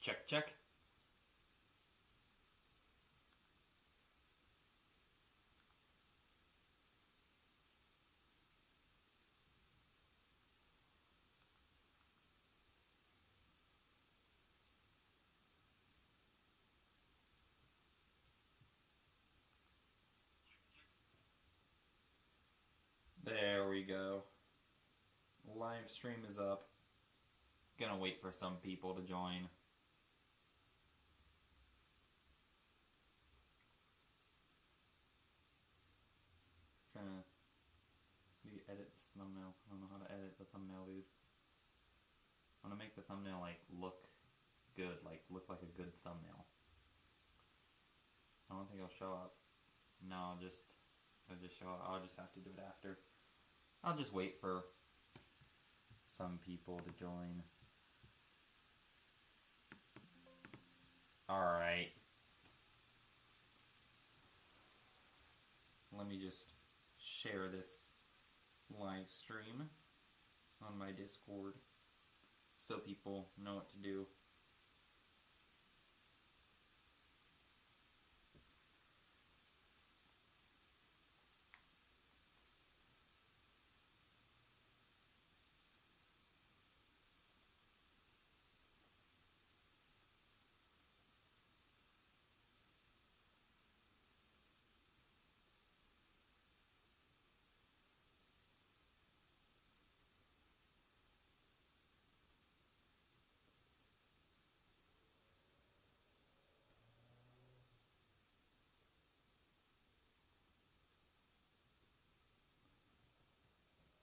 Check, check. There we go. Live stream is up. Gonna wait for some people to join. Trying to maybe edit this thumbnail. I don't know how to edit the thumbnail, dude. I want to make the thumbnail like look good, like look like a good thumbnail. I don't think it'll show up. No, it'll just show up. I'll just have to do it after. I'll just wait for some people to join. Alright. Let me just share this live stream on my Discord so people know what to do.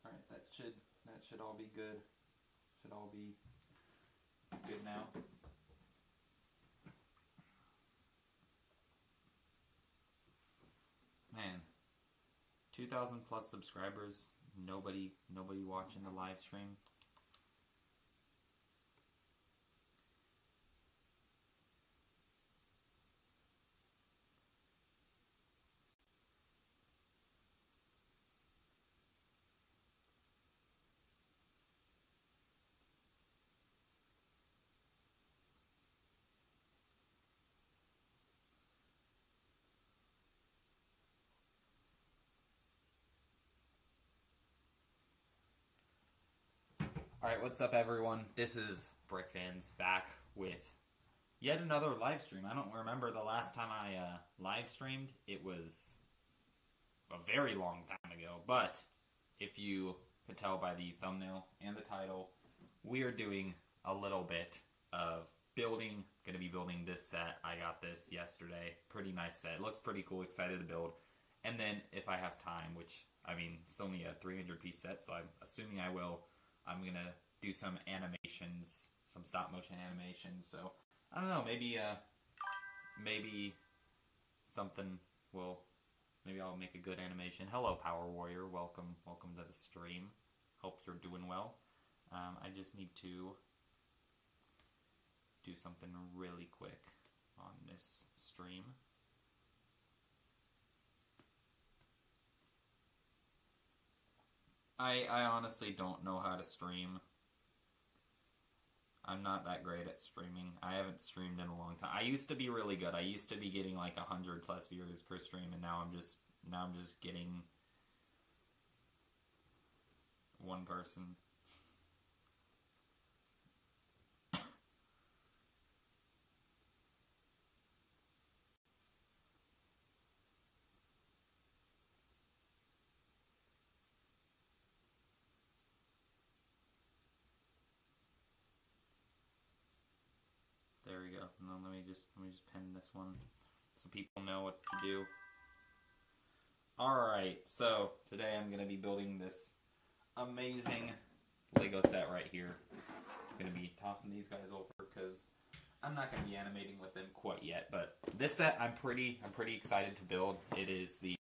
Alright, that should all be good. Should all be good now. Man, 2,000 plus subscribers, nobody watching the live stream. Alright, what's up everyone? This is BrickFans back with yet another live stream. I don't remember the last time I live streamed. It was a very long time ago, but if you could tell by the thumbnail and the title, we are doing a little bit of building. Going to be building this set. I got this yesterday. Pretty nice set. Looks pretty cool. Excited to build. And then if I have time, which, I mean, it's only a 300 piece set, so I'm assuming I will, I'm going to do some animations, some stop motion animations. So, I don't know, maybe something will, maybe I'll make a good animation. Hello, Power Warrior. Welcome to the stream. Hope you're doing well. I just need to do something really quick on this stream. I honestly don't know how to stream. I'm not that great at streaming. I haven't streamed in a long time. I used to be really good. I used to be getting like 100 plus viewers per stream, and now I'm just getting one person. There we go. And then let me just pin this one so people know what to do. Alright, so today I'm gonna be building this amazing Lego set right here. I'm gonna be tossing these guys over because I'm not gonna be animating with them quite yet, but this set I'm pretty excited to build. It is the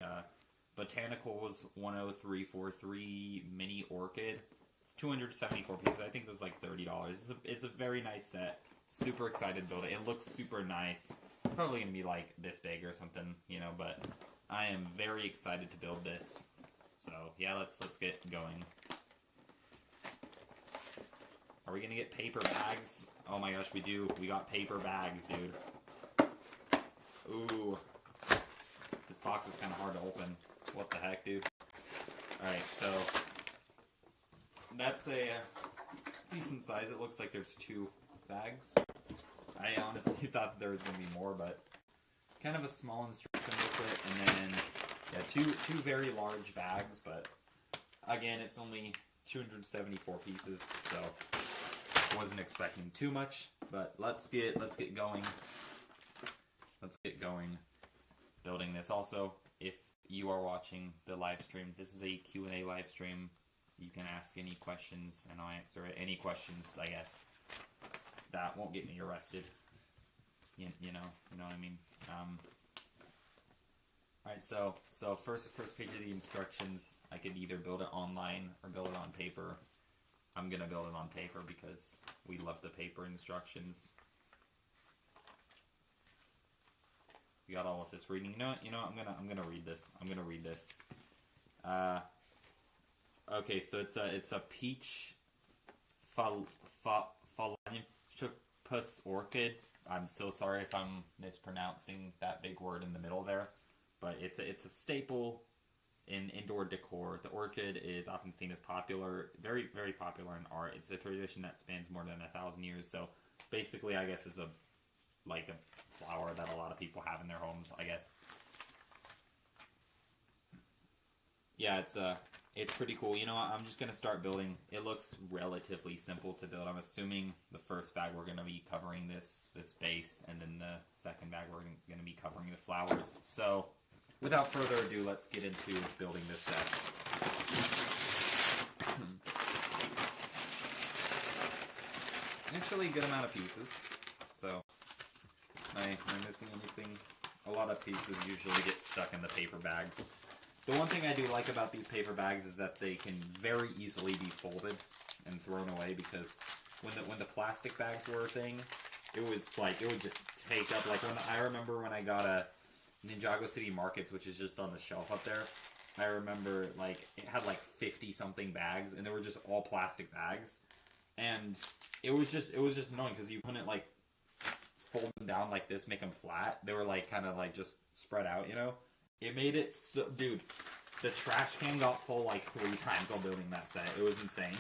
Botanicals 10343 Mini Orchid. It's 274 pieces. I think it was like $30. It's a very nice set. Super excited to build it. It looks super nice. Probably gonna be like this big or something, you know, but I am very excited to build this. So yeah, let's get going. Are we gonna get paper bags? Oh my gosh, we do. We got paper bags, dude. Ooh. This box is kind of hard to open. What the heck, dude? Alright, so that's a decent size. It looks like there's 2 bags. I honestly thought that there was going to be more, but kind of a small instruction booklet, and then yeah, two very large bags, but again, it's only 274 pieces, so I wasn't expecting too much, but let's get going. Let's get going building this. Also, if you are watching the live stream, this is a Q&A live stream. You can ask any questions and I'll answer it. Any questions, I guess, that won't get me arrested. You know what I mean? Alright, so first page of the instructions, I could either build it online or build it on paper. I'm gonna build it on paper because we love the paper instructions. We got all of this reading. You know what? I'm gonna read this. Okay, so it's a peach phalaenopus orchid. I'm so sorry if I'm mispronouncing that big word in the middle there, but it's a staple in indoor decor. The orchid is often seen as popular, very, very popular in art. It's a tradition that spans more than 1,000 years. So basically, I guess, is a flower that a lot of people have in their homes, I guess. Yeah, it's pretty cool. You know what? I'm just gonna start building. It looks relatively simple to build. I'm assuming the first bag we're gonna be covering this base, and then the second bag we're gonna be covering the flowers. So, without further ado, let's get into building this set. Actually, a good amount of pieces. So, am I missing anything? A lot of pieces usually get stuck in the paper bags. The one thing I do like about these paper bags is that they can very easily be folded and thrown away, because when the plastic bags were a thing, it was like, it would just take up, like I remember when I got a Ninjago City Markets, which is just on the shelf up there, I remember like it had like 50 something bags, and they were just all plastic bags, and it was just annoying because you couldn't like fold them down like this, make them flat. They were like kind of like just spread out, you know. It made it so, dude, the trash can got full like 3 times while building that set. It was insane.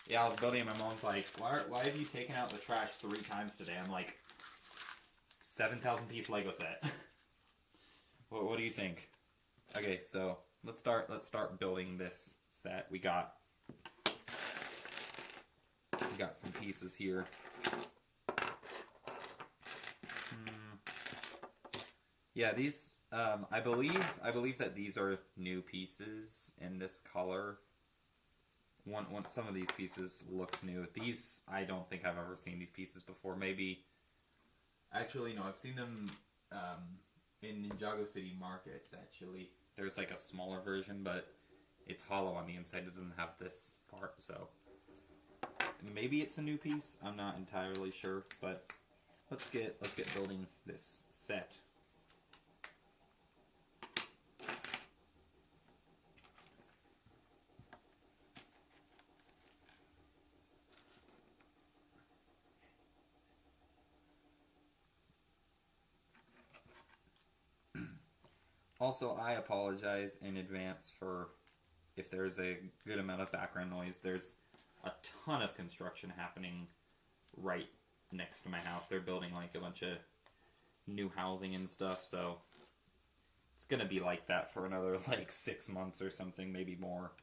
Yeah, I was building and my mom's like, why have you taken out the trash 3 times today? I'm like, 7,000 piece Lego set. What do you think? Okay, so let's start building this set. We got some pieces here. Yeah, these, I believe that these are new pieces in this color. Some of these pieces look new. These, I don't think I've ever seen these pieces before. Maybe, actually, no, I've seen them in Ninjago City Markets, actually. There's like a smaller version, but it's hollow on the inside. It doesn't have this part, so maybe it's a new piece. I'm not entirely sure, but let's get building this set. Also, I apologize in advance for if there's a good amount of background noise. There's a ton of construction happening right next to my house. They're building like a bunch of new housing and stuff, so it's gonna be like that for another like 6 months or something, maybe more.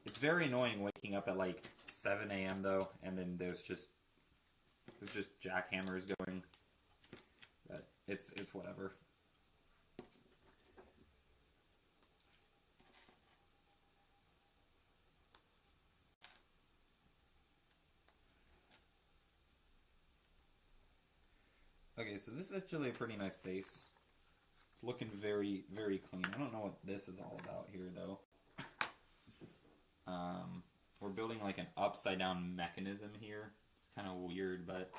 It's very annoying waking up at like 7 a.m. though, and then there's just jackhammers going. But it's whatever. Okay, so this is actually a pretty nice base. It's looking very, very clean. I don't know what this is all about here, though. We're building like an upside down mechanism here. It's kind of weird, but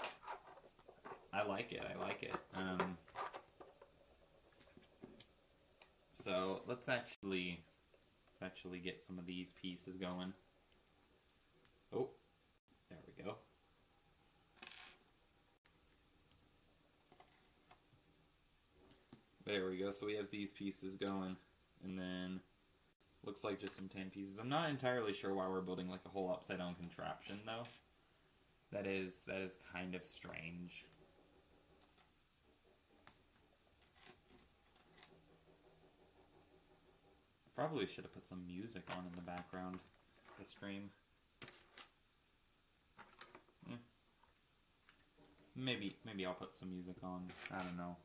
I like it. So let's actually get some of these pieces going. Oh, there we we go. There we go. So we have these pieces going, and then looks like just some tan pieces. I'm not entirely sure why we're building like a whole upside down contraption though. That is kind of strange. Probably should have put some music on in the background of the stream. Maybe I'll put some music on. I don't know.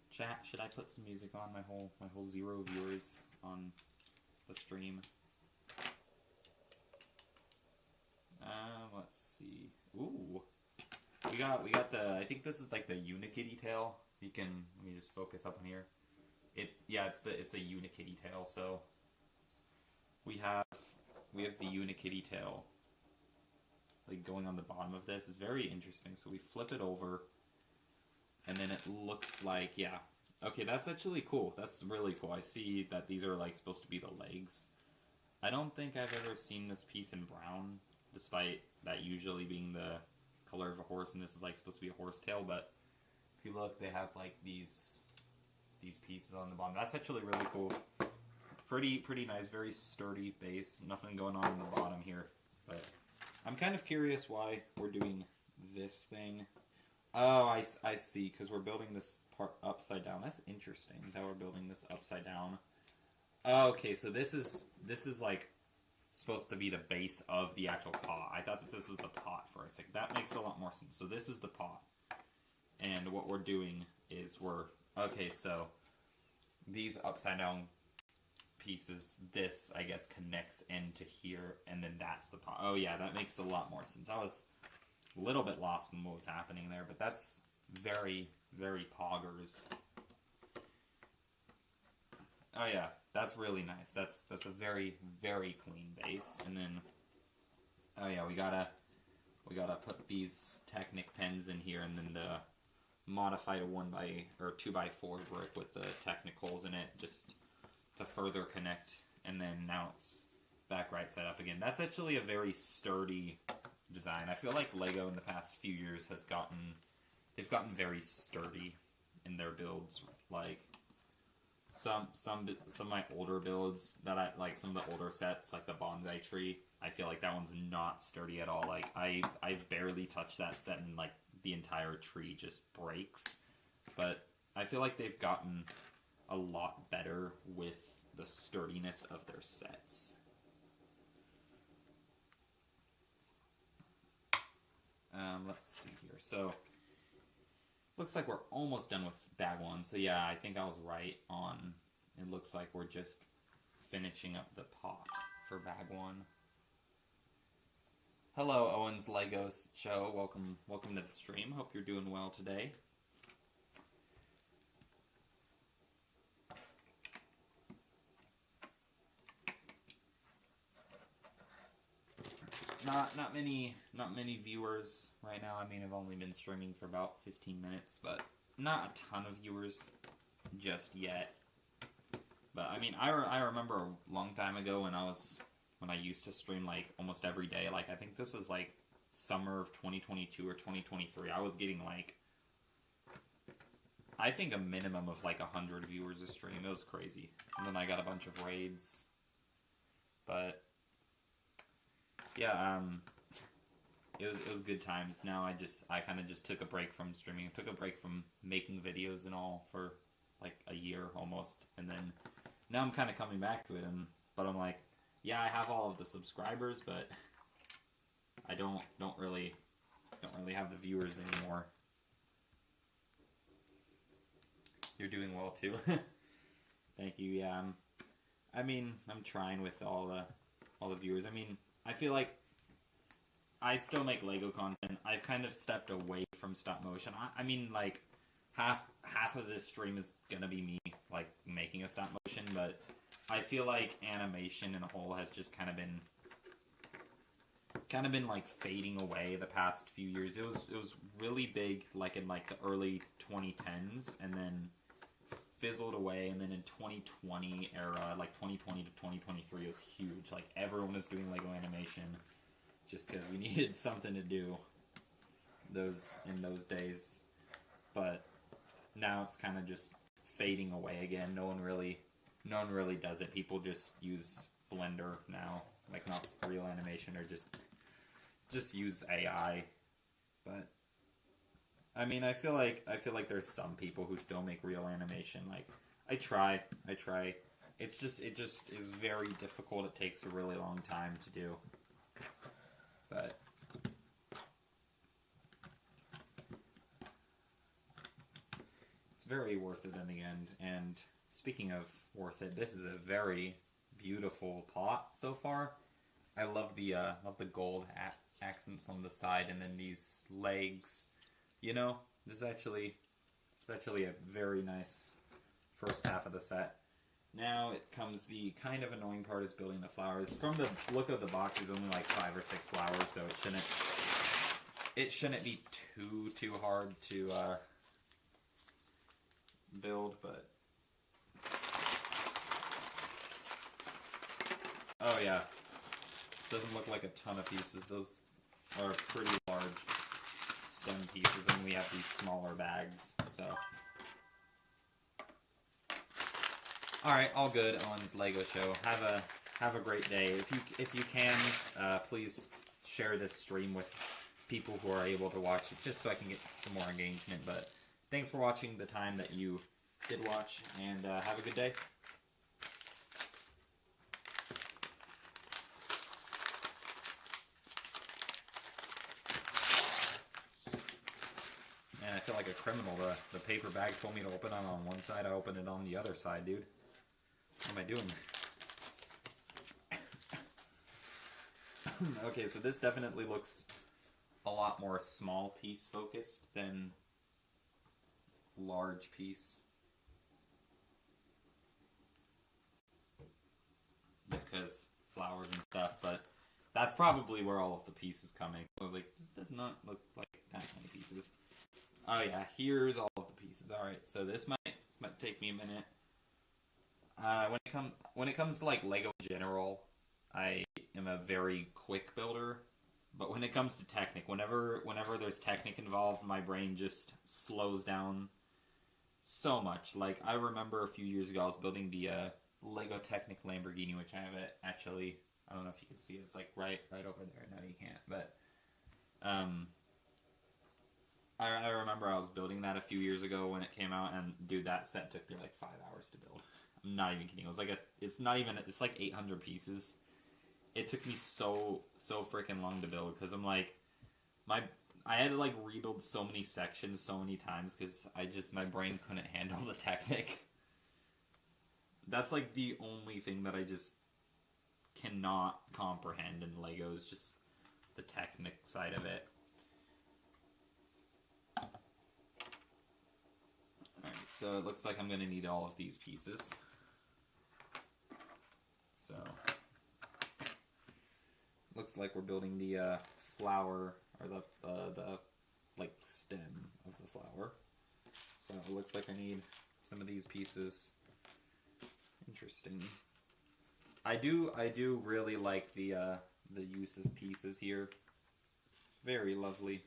Chat, should I put some music on my whole 0 viewers on the stream? Let's see. Ooh, we got the. I think this is like the Unikitty tail. You can let me just focus up on here. It's the Unikitty tail. So we have the Unikitty tail. Like going on the bottom of this is very interesting. So we flip it over, and then it looks like, yeah, okay, that's actually cool. That's really cool. I see that these are like supposed to be the legs. I don't think I've ever seen this piece in brown, despite that usually being the color of a horse, and this is like supposed to be a horse tail. But if you look, they have like these pieces on the bottom. That's actually really cool. Pretty nice, very sturdy base. Nothing going on in the bottom here, but I'm kind of curious why we're doing this thing. Oh, I see, because we're building this part upside down. That's interesting that we're building this upside down. Oh, okay, so this is like supposed to be the base of the actual pot. I thought that this was the pot for a second. That makes a lot more sense. So this is the pot. And what we're doing is okay, so these upside down pieces, this, I guess, connects into here, and then that's the pot. Oh yeah, that makes a lot more sense. I was a little bit lost in what was happening there, but that's very, very poggers. Oh yeah, that's really nice. That's a very, very clean base. And then, oh yeah, we gotta put these Technic pens in here, and then the modified 2x4 brick with the Technic holes in it, just to further connect. And then now it's back right side up again. That's actually a very sturdy design. I feel like Lego in the past few years they've gotten very sturdy in their builds. Like some of my older builds that I like, some of the older sets, like the bonsai tree, I feel like that one's not sturdy at all. Like I've barely touched that set, and like the entire tree just breaks. But I feel like they've gotten a lot better with the sturdiness of their sets. Let's see here. So, looks like we're almost done with bag one. So yeah, I think I was right on. It looks like we're just finishing up the pot for bag one. Hello, Owen's Legos show. Welcome to the stream. Hope you're doing well today. Not many viewers right now. I mean, I've only been streaming for about 15 minutes, but not a ton of viewers just yet. But I mean, I remember a long time ago when I used to stream like almost every day. Like I think this was like summer of 2022 or 2023. I was getting like, I think a minimum of like 100 viewers a stream. It was crazy. And then I got a bunch of raids. But yeah, it was good times. Now I kind of just took a break from streaming. I took a break from making videos and all for like a year almost, and then now I'm kind of coming back to it. But I'm like, yeah, I have all of the subscribers, but I don't really have the viewers anymore. You're doing well too. Thank you. Yeah, I'm trying with all the viewers. I mean, I feel like I still make Lego content. I've kind of stepped away from stop motion. I mean, like half of this stream is gonna be me like making a stop motion, but I feel like animation in a whole has just kind of been like fading away the past few years. It was really big like in like the early 2010s, and then fizzled away, and then in 2020 era, like 2020 to 2023, it was huge. Like everyone was doing Lego animation, just because we needed something to do in those days. But now it's kind of just fading away again. No one really does it. People just use Blender now, like not real animation, or just use AI. But I mean, I feel like there's some people who still make real animation. Like I try. It just is very difficult. It takes a really long time to do. But it's very worth it in the end. And speaking of worth it, this is a very beautiful pot so far. I love the gold accents on the side, and then these legs. You know, this is actually a very nice first half of the set. Now it comes the kind of annoying part is building the flowers. From the look of the box, there's only like 5 or 6 flowers, so it shouldn't be too hard to build. But oh yeah, doesn't look like a ton of pieces. Those are pretty large stem pieces, and we have these smaller bags. So. Alright, all good on this Lego show. Have a great day. If you can, please share this stream with people who are able to watch it, just so I can get some more engagement. But thanks for watching the time that you did watch, and have a good day. Man, I feel like a criminal. The paper bag told me to open it on one side. I opened it on the other side, dude. What am I doing? Okay, so this definitely looks a lot more small piece focused than large piece. Just because flowers and stuff, but that's probably where all of the pieces coming. I was like, this does not look like that many pieces. Oh yeah, here's all of the pieces. Alright, so this might take me a minute. When it comes to like Lego in general, I am a very quick builder. But when it comes to Technic, whenever there's Technic involved, my brain just slows down so much. Like I remember a few years ago, I was building the Lego Technic Lamborghini, which I have it actually. I don't know if you can see it. It's like right over there. No, you can't. But I remember I was building that a few years ago when it came out, and dude, that set took me like 5 hours to build. I'm not even kidding. It was like it's like 800 pieces. It took me so freaking long to build, because I'm like, I had to like rebuild so many sections so many times, because my brain couldn't handle the Technic. That's like the only thing that I just cannot comprehend in Lego, is just the Technic side of it. Alright, so it looks like I'm going to need all of these pieces. So, looks like we're building the flower, or the like stem of the flower. So it looks like I need some of these pieces. Interesting. I do really like the use of pieces here. It's very lovely.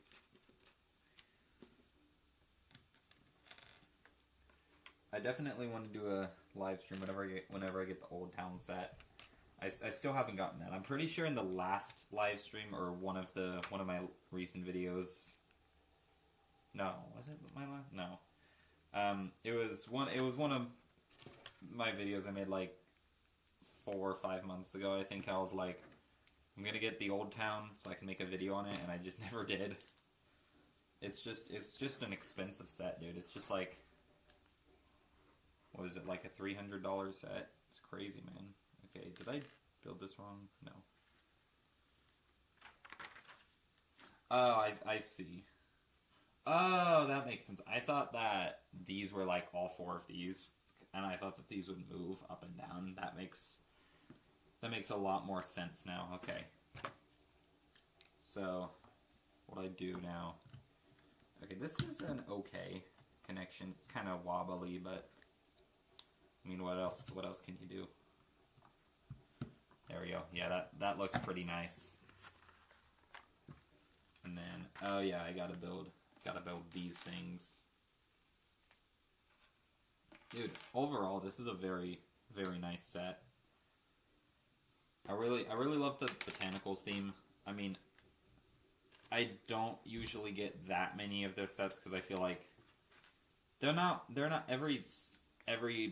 I definitely want to do a live stream whenever I get the Old Town set. I still haven't gotten that. I'm pretty sure in the last live stream, or one of my recent videos. No, was it my last? No. It was one of my videos I made like 4 or 5 months ago. I think I was like, I'm gonna get the Old Town so I can make a video on it, and I just never did. It's just an expensive set, dude. It's just like, what is it, like a $300 set? It's crazy, man. Okay, did I build this wrong? No. Oh, I see. Oh, that makes sense. I thought that these were like all 4 of these, and I thought that these would move up and down. That makes a lot more sense now. Okay. So, what I do now? Okay, this is an okay connection. It's kind of wobbly, but I mean, what else can you do? There we go. Yeah, that looks pretty nice. And then, oh yeah, I gotta build these things. Dude, overall, this is a very, very nice set. I really love the botanicals theme. I mean, I don't usually get that many of their sets because I feel like they're not every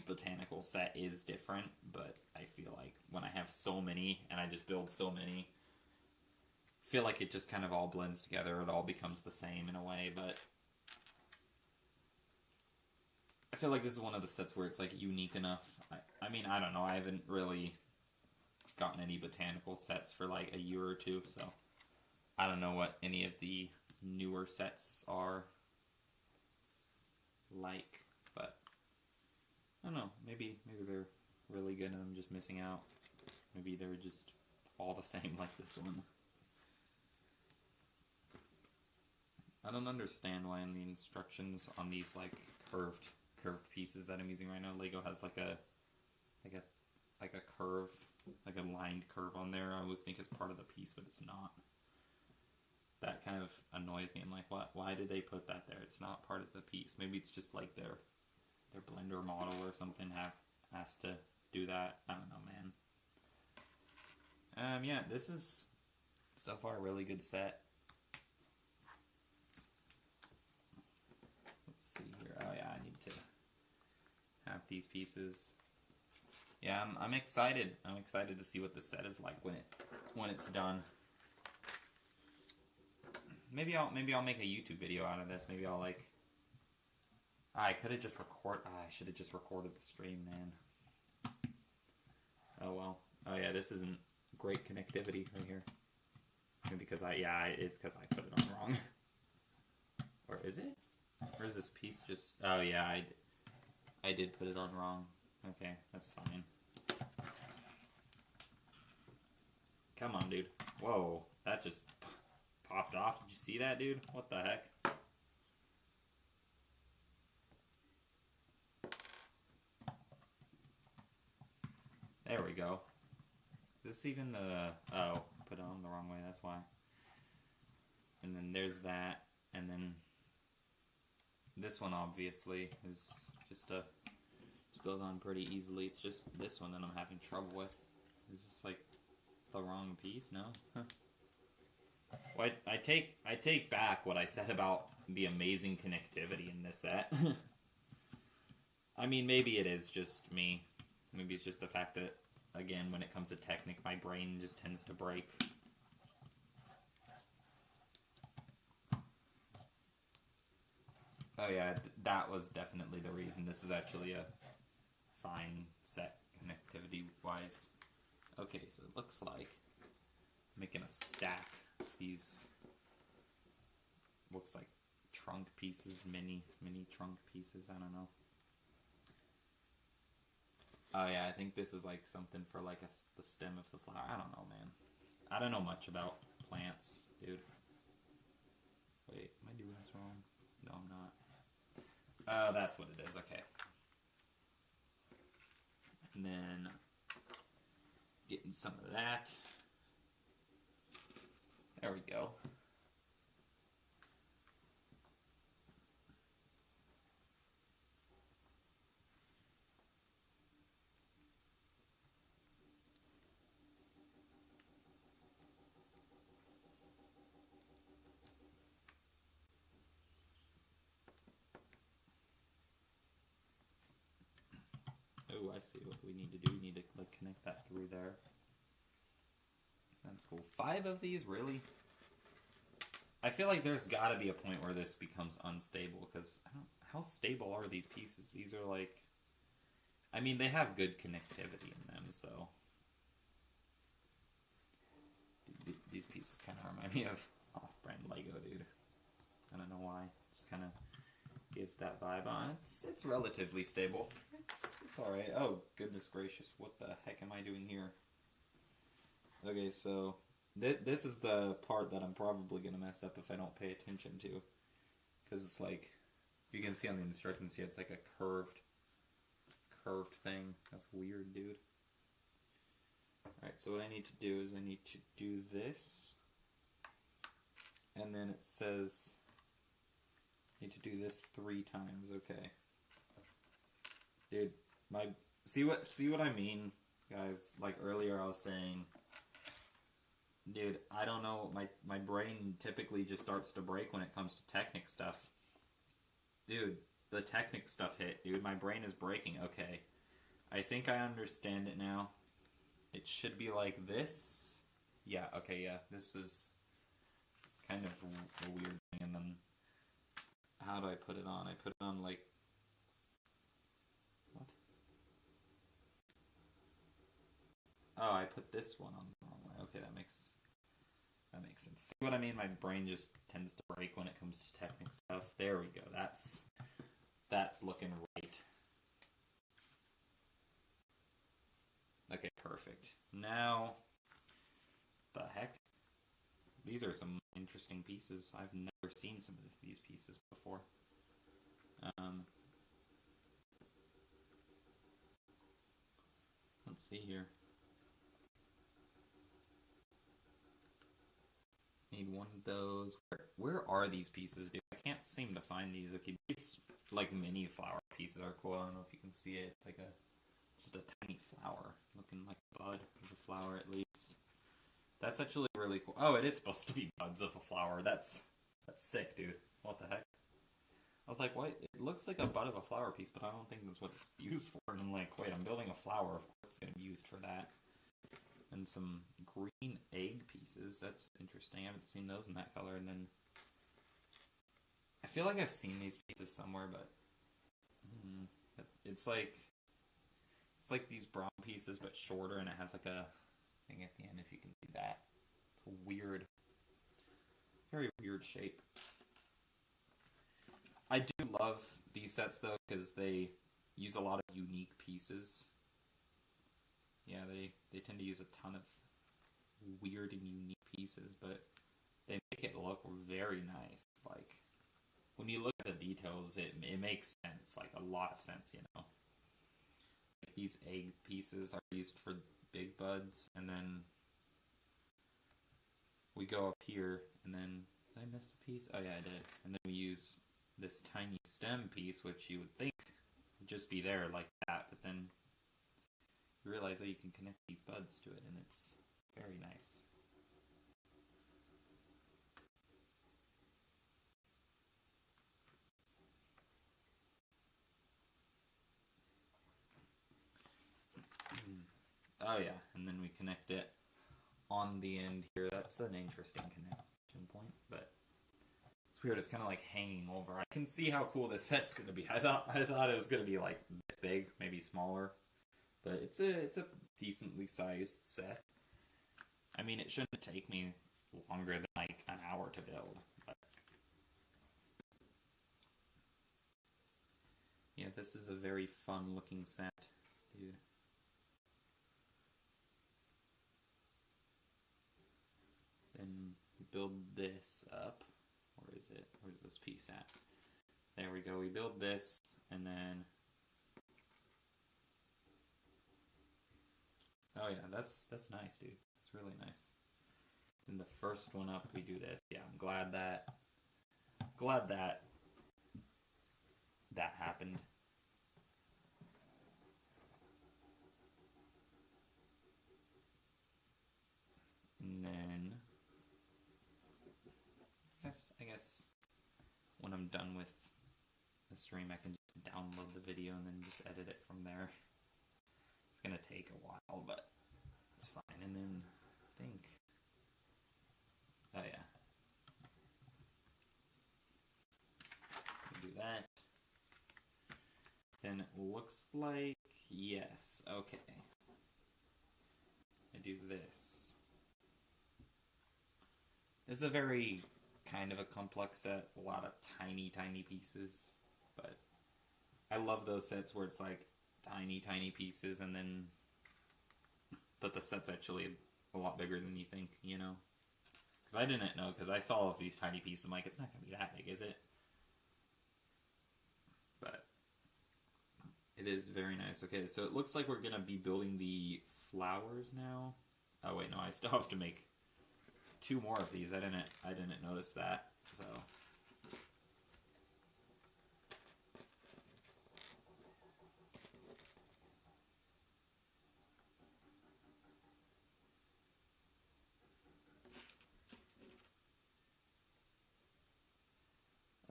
botanical set is different, but I feel like when I have so many and I just build so many, I feel like it just kind of all blends together. It all becomes the same in a way, but I feel like this is one of the sets where it's like unique enough. I mean, I don't know. I haven't really gotten any botanical sets for like a year or two, so I don't know what any of the newer sets are like, but I don't know. Maybe they're really good and I'm just missing out. Maybe they're just all the same like this one. I don't understand why in the instructions on these like curved pieces that I'm using right now, Lego has like a curve, like a lined curve on there. I always think it's part of the piece, but it's not. That kind of annoys me. I'm like, what? Why did they put that there? It's not part of the piece. Maybe it's just like their Blender model or something has to do that. I don't know, man. Yeah, this is so far a really good set. Let's see here. Oh yeah, I need to have these pieces. Yeah, I'm excited. I'm excited to see what this set is like when it's done. Maybe I'll make a YouTube video out of this. Maybe I'll like. I could have just I should have just recorded the stream, man. Oh well. Oh yeah, this isn't great connectivity right here. Maybe because it's because I put it on wrong. Or is it? Or is this piece just? Oh yeah, I did put it on wrong. Okay, that's fine. Come on, dude. Whoa, that just popped off. Did you see that, dude? What the heck? There we go. Is this even the... Oh, put it on the wrong way, that's why. And then there's that, and then this one obviously is just goes on pretty easily. It's just this one that I'm having trouble with. Is this like the wrong piece? No? Huh. Well, I take back what I said about the amazing connectivity in this set. I mean, maybe it is just me. Maybe it's just the fact that, again, when it comes to Technic, my brain just tends to break. Oh yeah, that was definitely the reason. This is actually a fine set connectivity-wise. Okay, so it looks like I'm making a stack of these, looks like trunk pieces, mini trunk pieces, I don't know. Oh yeah, I think this is like something for like the stem of the flower. I don't know, man. I don't know much about plants, dude. Wait, am I doing this wrong? No, I'm not. Oh, that's what it is, okay. And then getting some of that. There we go. Oh, I see what we need to do. We need to like connect that through there. That's cool. 5 of these, really? I feel like there's got to be a point where this becomes unstable, because how stable are these pieces? These are like, I mean, they have good connectivity in them, so these pieces kind of remind me of off-brand Lego, dude. I don't know why. Just kind of gives that vibe on. It's relatively stable. It's alright. Oh, goodness gracious. What the heck am I doing here? Okay, so this is the part that I'm probably going to mess up if I don't pay attention to. Because it's like, you can see on the instructions here, it's like a curved thing. That's weird, dude. Alright, so what I need to do is I need to do this. and then it says need to do this 3 times. Okay, dude, see what I mean, guys? Like earlier, I was saying, dude, I don't know. My brain typically just starts to break when it comes to Technic stuff. Dude, the Technic stuff hit, dude. My brain is breaking. Okay, I think I understand it now. It should be like this. Yeah. Okay. Yeah. This is kind of a weird thing. And then, how do I put it on? I put it on like what? Oh, I put this one on the wrong way. Okay, that makes sense. See what I mean? My brain just tends to break when it comes to Technic stuff. There we go. That's looking right. Okay, perfect. Now, the heck? These are some interesting pieces. I've never seen some of these pieces before. Let's see here. Need one of those. Where are these pieces, dude? I can't seem to find these. Okay, these like mini flower pieces are cool. I don't know if you can see it. It's like just a tiny flower, looking like a bud of a flower at least. That's actually really cool. Oh, it is supposed to be buds of a flower. That's sick, dude. What the heck? I was like, what? It looks like a bud of a flower piece, but I don't think that's what it's used for. And I'm like, wait, I'm building a flower. Of course it's going to be used for that. And some green egg pieces. That's interesting. I haven't seen those in that color. And then I feel like I've seen these pieces somewhere, but it's like these brown pieces, but shorter, and it has like a thing at the end. If you can see that, it's a weird, very weird shape. I do love these sets though because they use a lot of unique pieces. Yeah, they tend to use a ton of weird and unique pieces, but they make it look very nice. Like, when you look at the details, it makes sense, like a lot of sense, you know? Like, these egg pieces are used for big buds, and then we go up here, and then, did I miss a piece? Oh yeah, I did. And then we use this tiny stem piece, which you would think would just be there like that, but then you realize that you can connect these buds to it, and it's very nice. Oh yeah, and then we connect it on the end here. That's an interesting connection point, but it's weird. It's kind of like hanging over. I can see how cool this set's going to be. I thought it was going to be like this big, maybe smaller, but it's a decently sized set. I mean, it shouldn't take me longer than like an hour to build, but yeah, this is a very fun looking set, dude. Then build this up. Where is it? Where's this piece at? There we go. We build this, and then oh yeah, that's nice, dude. It's really nice. And the first one up, we do this. Yeah, I'm glad that happened. And then I guess when I'm done with the stream, I can just download the video and then just edit it from there. It's gonna take a while, but it's fine. And then I think, oh yeah, do that. Then it looks like yes. Okay, I do this. This is a very kind of a complex set, a lot of tiny pieces, but I love those sets where it's like tiny pieces, and then but the set's actually a lot bigger than you think, you know? Because I didn't know, because I saw all of these tiny pieces, I'm like, it's not going to be that big, is it? But it is very nice. Okay, so it looks like we're going to be building the flowers now. Oh wait, no, I still have to make 2 more of these. I didn't notice that. So.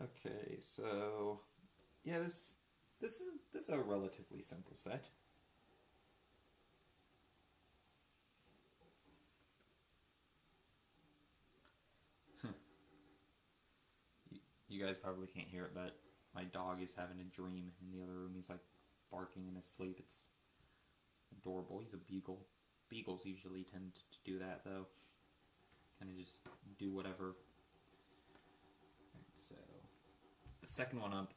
Okay, so yeah, this is a relatively simple set. You guys probably can't hear it, but my dog is having a dream in the other room. He's like barking in his sleep. It's adorable. He's a beagle. Beagles usually tend to do that, though. Kind of just do whatever. Alright, so the second one up.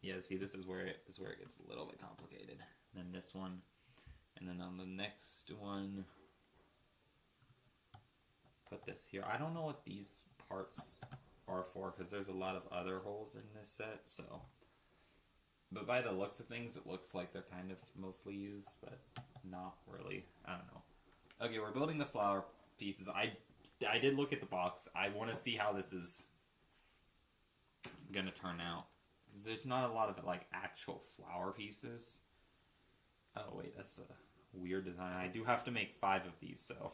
Yeah, see, this is where it gets a little bit complicated. Then this one, and then on the next one, put this here. I don't know what these parts are for because there's a lot of other holes in this set. So, but by the looks of things, it looks like they're kind of mostly used, but not really. I don't know. Okay, we're building the flower pieces. I did look at the box. I want to see how this is gonna turn out. There's not a lot of like actual flower pieces. Oh wait, that's a weird design. I do have to make 5 of these, so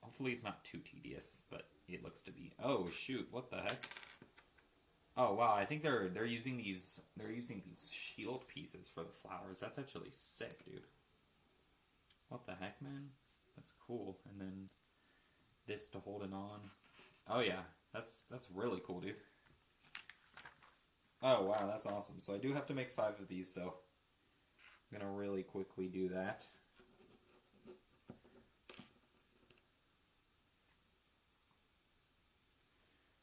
hopefully it's not too tedious, but it looks to be. Oh shoot, what the heck? Oh wow, I think they're using these shield pieces for the flowers. That's actually sick, dude. What the heck, man? That's cool. And then this to hold it on. Oh yeah, that's really cool, dude. Oh wow, that's awesome. So I do have to make 5 of these, so I'm gonna really quickly do that.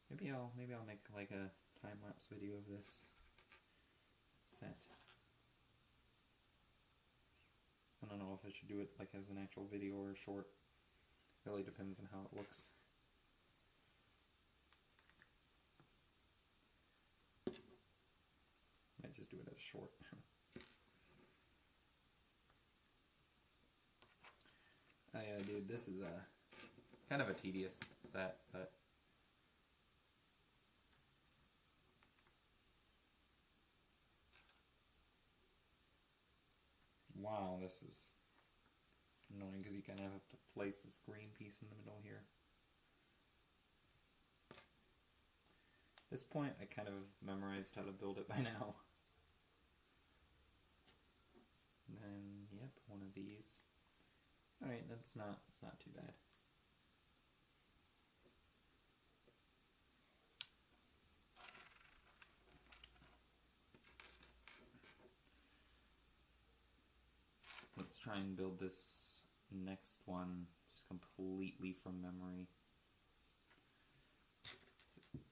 Maybe I'll make like a time-lapse video of this set. I don't know if I should do it like as an actual video or a short. Really depends on how it looks. Might just do it as short. Oh yeah, dude, this is a kind of a tedious set, but wow, this is annoying because you kind of have to place this green piece in the middle here. At this point, I kind of memorized how to build it by now. And then, yep, one of these. Alright, it's not too bad. Let's try and build this next one just completely from memory.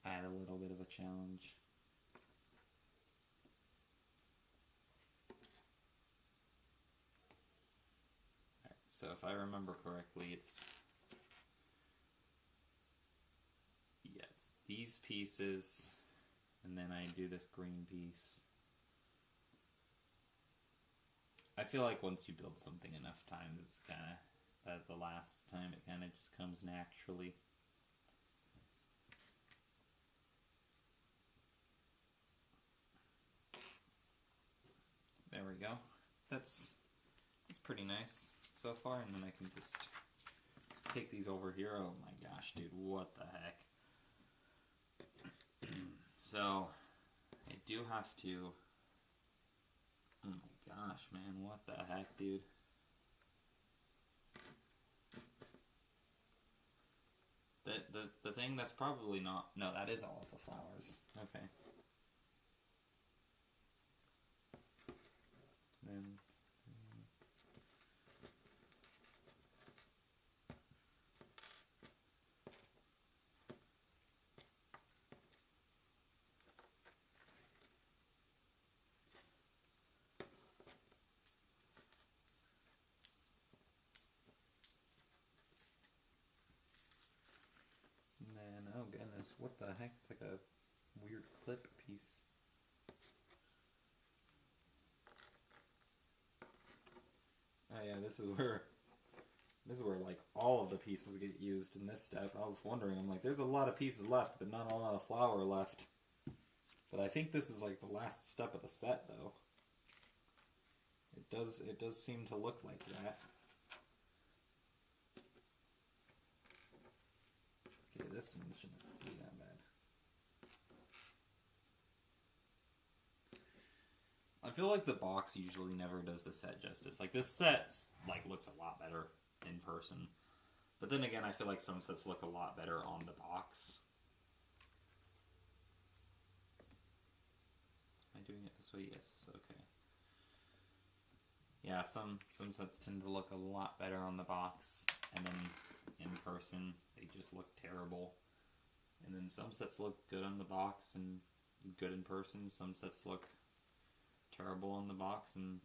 Add a little bit of a challenge. Alright, so if I remember correctly, it's these pieces, and then I do this green piece. I feel like once you build something enough times, it's kind of, at the last time, it kind of just comes naturally. There we go. That's pretty nice so far, and then I can just take these over here. Oh my gosh, dude, what the heck? So, I do have to... Oh my gosh, man, what the heck, dude? The thing that's probably not... No, that is all of the flowers. Okay. Then... oh goodness, what the heck? It's like a weird clip piece. Oh yeah, this is where This is where like all of the pieces get used in this step. I was wondering, I'm like, there's a lot of pieces left, but not a lot of flour left. But I think this is like the last step of the set, though. It does seem to look like that. Okay, this one shouldn't be that bad. I feel like the box usually never does the set justice. Like this set like looks a lot better in person. But then again, I feel like some sets look a lot better on the box. Am I doing it this way? Yes. Okay. Yeah, some sets tend to look a lot better on the box, and then in person they just look terrible. And then some sets look good on the box and good in person. Some sets look terrible on the box and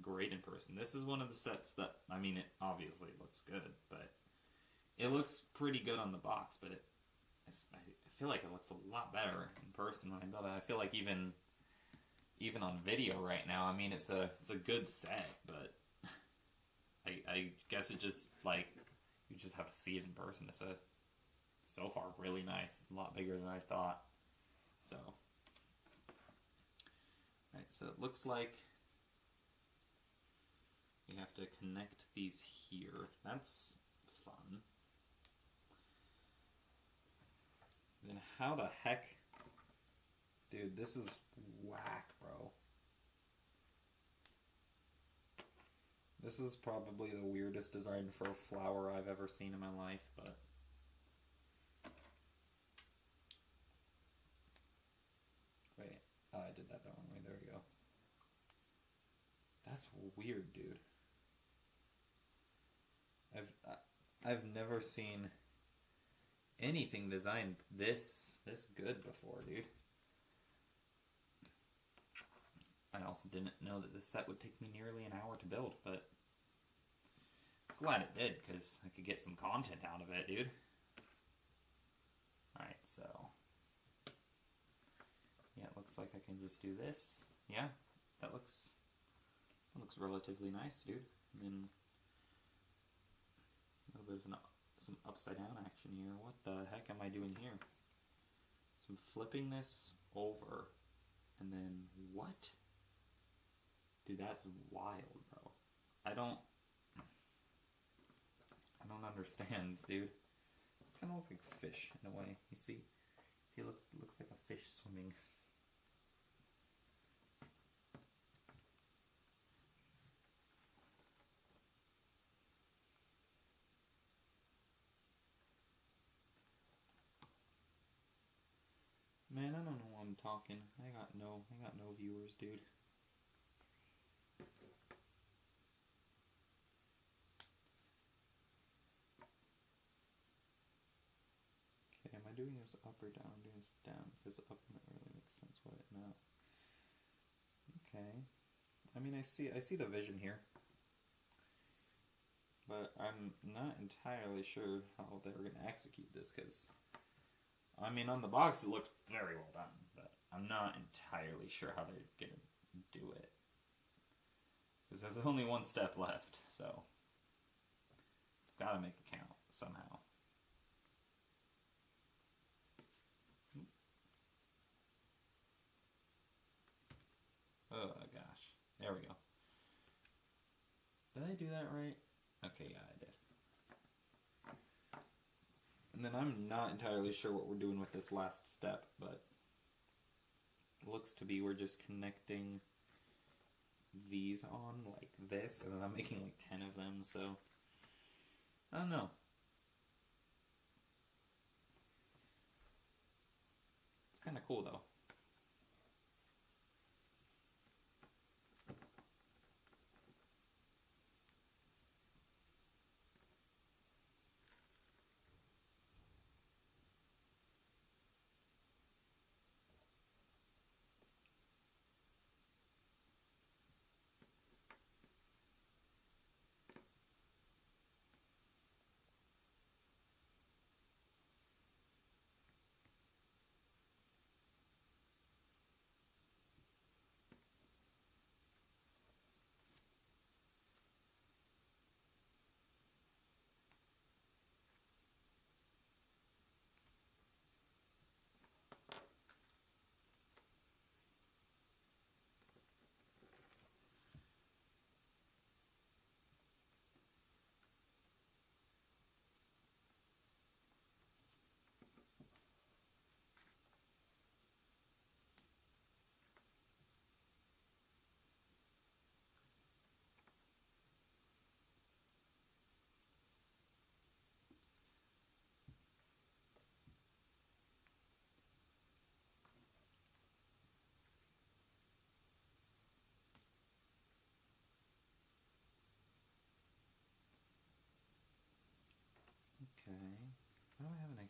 great in person. This is one of the sets that, I mean, it obviously looks good, but it looks pretty good on the box, but I feel like it looks a lot better in person when I build it. I feel like even on video right now, I mean, it's a good set, but I guess it just, like, you just have to see it in person. It's so far really nice, a lot bigger than I thought. So, alright, so it looks like you have to connect these here. That's fun. Then how the heck, dude, this is whack, bro. This is probably the weirdest design for a flower I've ever seen in my life, but wait, oh, I did that the wrong way. There we go. That's weird, dude. I've never seen anything designed this good before, dude. I also didn't know that this set would take me nearly an hour to build, but glad it did, because I could get some content out of it, dude. Alright, so yeah, it looks like I can just do this. Yeah, that looks relatively nice, dude. And then a little bit of some upside down action here. What the heck am I doing here? So I'm flipping this over, and then what? Dude, that's wild, bro. I don't understand, dude. It's kind of looks like fish in a way. You see, it looks like a fish swimming. Man, I don't know why I'm talking. I got no viewers, dude. Okay, am I doing this up or down? I'm doing this down because up doesn't really make sense. Why not? Okay. I mean, I see the vision here, but I'm not entirely sure how they're gonna execute this because, I mean, on the box it looks very well done, but I'm not entirely sure how they're gonna do it because there's only one step left, so I've got to make it count somehow. Oh gosh, there we go. Did I do that right? Okay, yeah, I did. And then I'm not entirely sure what we're doing with this last step, but it looks to be we're just connecting these on like this, and then I'm making like 10 of them, so I don't know. It's kind of cool though.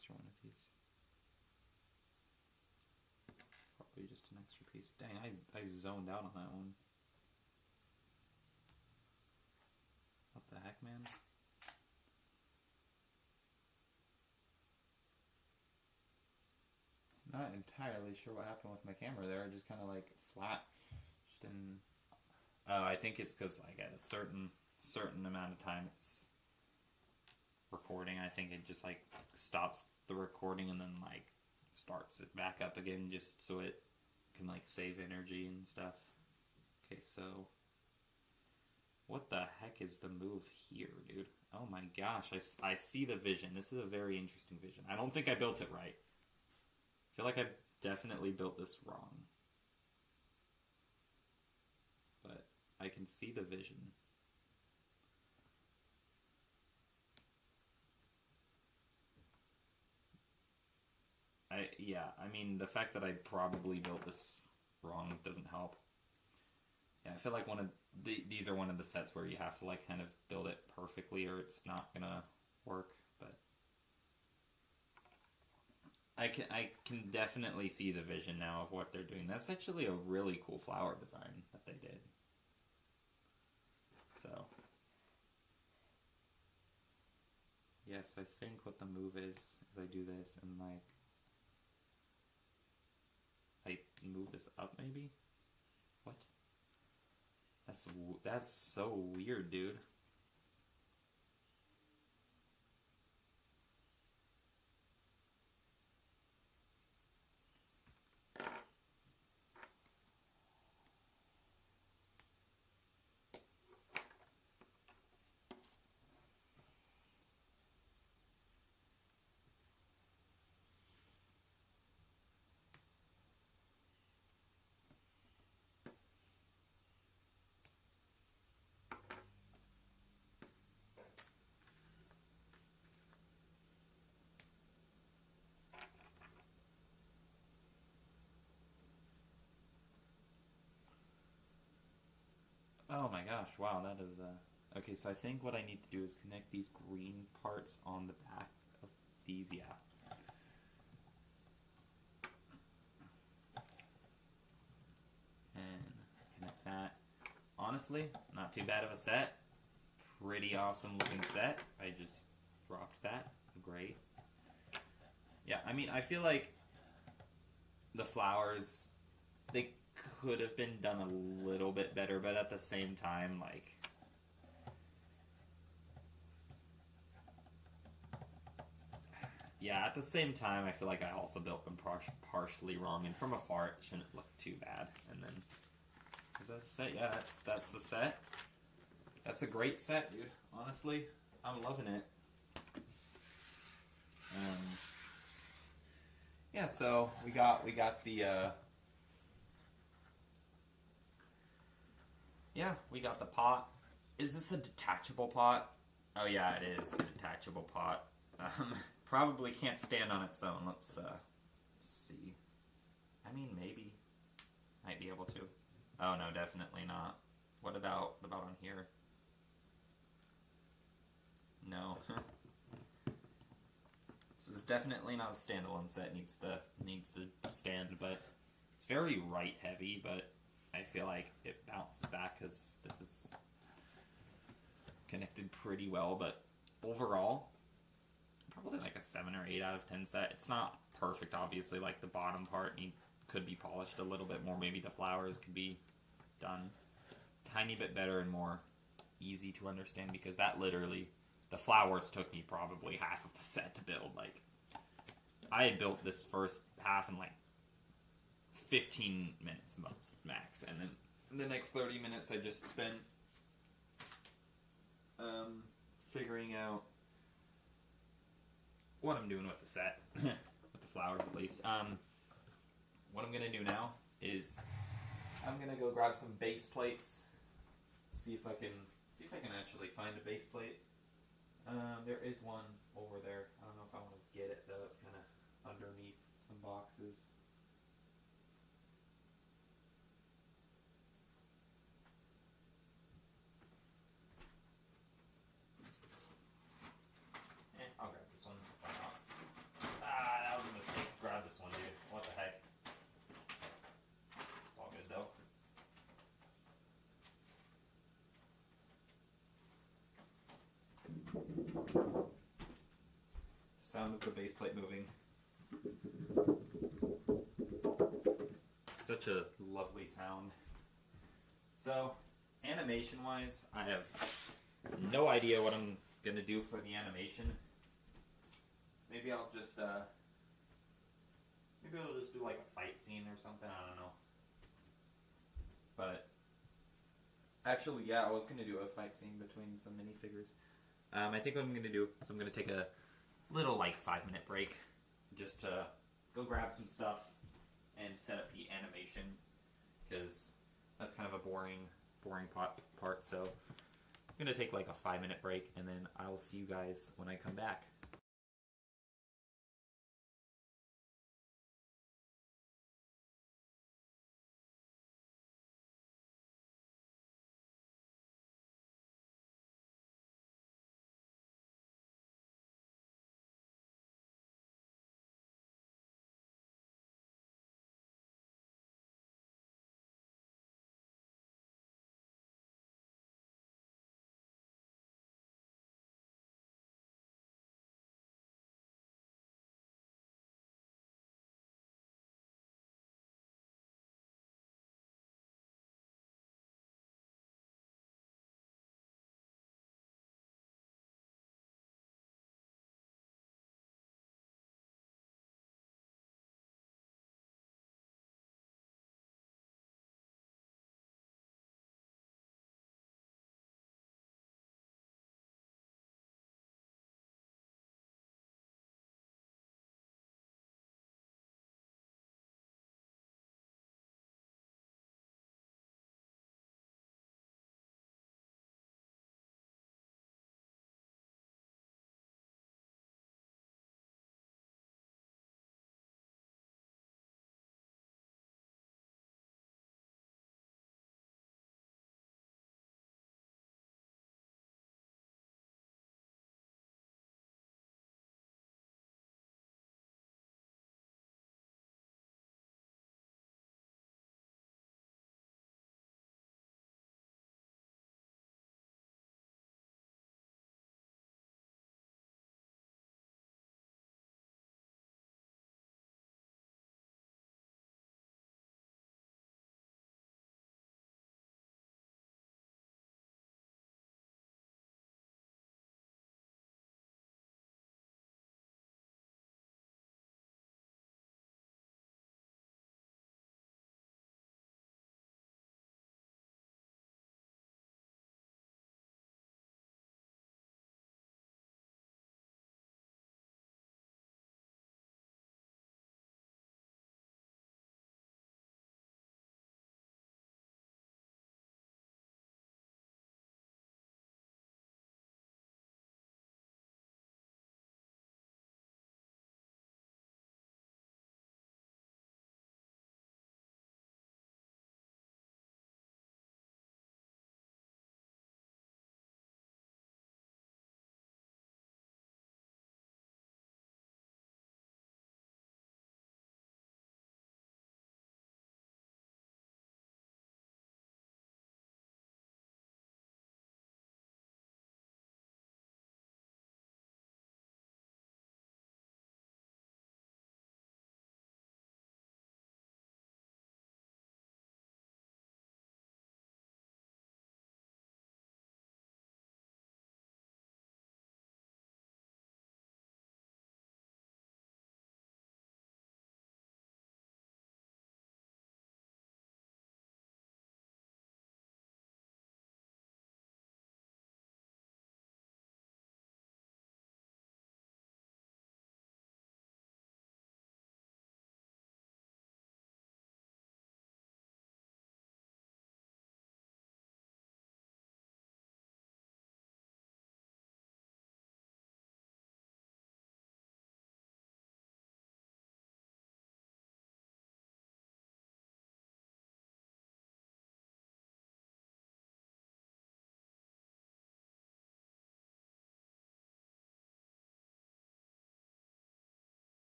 extra one of these. Probably just an extra piece. Dang, I zoned out on that one. What the heck, man? Not entirely sure what happened with my camera there. It just kind of like flat. Just didn't. Oh, I think it's because like at a certain amount of time it's recording. I think it just like stops the recording and then like starts it back up again just so it can like save energy and stuff. Okay, so what the heck is the move here, dude? Oh my gosh, I see the vision. This is a very interesting vision. I don't think I built it right. I feel like I definitely built this wrong. But I can see the vision. I mean, the fact that I probably built this wrong doesn't help. Yeah, I feel like these are one of the sets where you have to like kind of build it perfectly or it's not gonna work, but I can definitely see the vision now of what they're doing. That's actually a really cool flower design that they did. So, yes, I think what the move is I do this and like I move this up maybe? What? That's so weird, dude. Oh my gosh, wow, that is, okay, so I think what I need to do is connect these green parts on the back of these, yeah. And connect that. Honestly, not too bad of a set. Pretty awesome looking set. I just dropped that. Great. Yeah, I mean, I feel like the flowers, they could have been done a little bit better, but at the same time, like, yeah, at the same time, I feel like I also built them partially wrong, and from afar, it shouldn't look too bad. And then, is that the set? Yeah, that's the set. That's a great set, dude. Honestly, I'm loving it. Yeah, so we got the yeah, we got the pot. Is this a detachable pot? Oh yeah, it is a detachable pot. Probably can't stand on its own. Let's see. I mean, maybe might be able to. Oh no, definitely not. What about on here? No. This is definitely not a standalone set. Needs to stand, but it's very right heavy. But I feel like it bounces back because this is connected pretty well. But overall, probably like a 7 or 8 out of 10 set. It's not perfect, obviously. Like the bottom part could be polished a little bit more. Maybe the flowers could be done a tiny bit better and more easy to understand, because that literally, the flowers took me probably half of the set to build. Like, I had built this first half in like 15 minutes max, and then the next 30 minutes I just spent figuring out what I'm doing with the set, with the flowers at least. What I'm gonna do now is I'm gonna go grab some base plates, see if I can actually find a base plate. There is one over there. I don't know if I want to get it though. It's kind of underneath some boxes. I'll grab this one. Why not? Sound of the base plate moving. Such a lovely sound. So, animation-wise, I have no idea what I'm going to do for the animation. Maybe I'll just do like a fight scene or something, I don't know. But, actually, yeah, I was going to do a fight scene between some minifigures. I think what I'm going to do is I'm going to take a little, like, 5-minute break just to go grab some stuff and set up the animation, because that's kind of a boring part. So I'm going to take like a 5-minute break, and then I'll see you guys when I come back.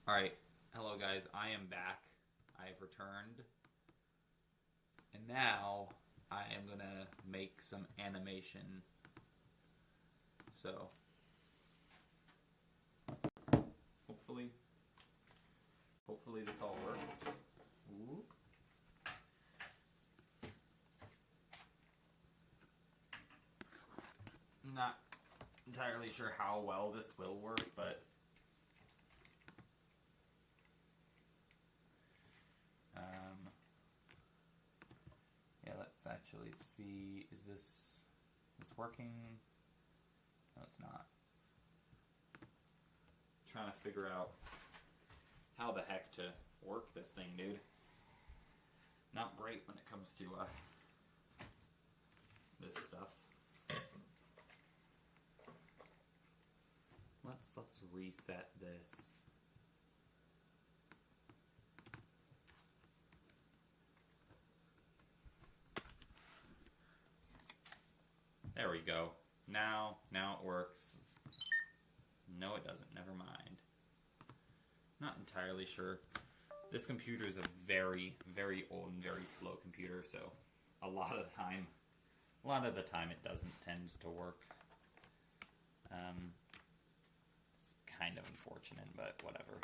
Alright, hello guys, I am back. I have returned. And now I am gonna make some animation. So, hopefully this all works. Ooh. Not entirely sure how well this will work, but yeah, let's actually see. Is this working? No, it's not. Trying to figure out how the heck to work this thing, dude. Not great when it comes to this stuff. Let's reset this. There we go. Now it works. No, it doesn't. Never mind. Not entirely sure. This computer is a very, very old and very slow computer, so a lot of the time it doesn't tend to work. It's kind of unfortunate, but whatever.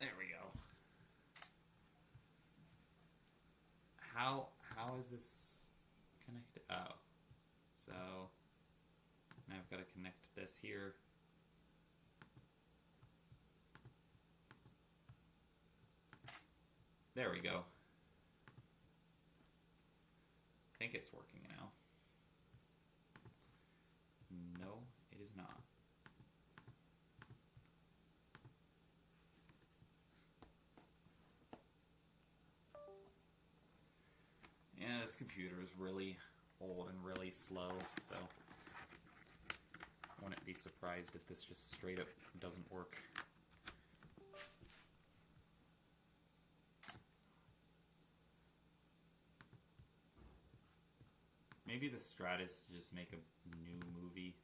There we go. How is this connected? Oh. So now I've got to connect this here. There we go. I think it's working now. No, it is not. Yeah, this computer is really old and really slow, so I wouldn't be surprised if this just straight up doesn't work. Maybe the Stratus just make a new movie.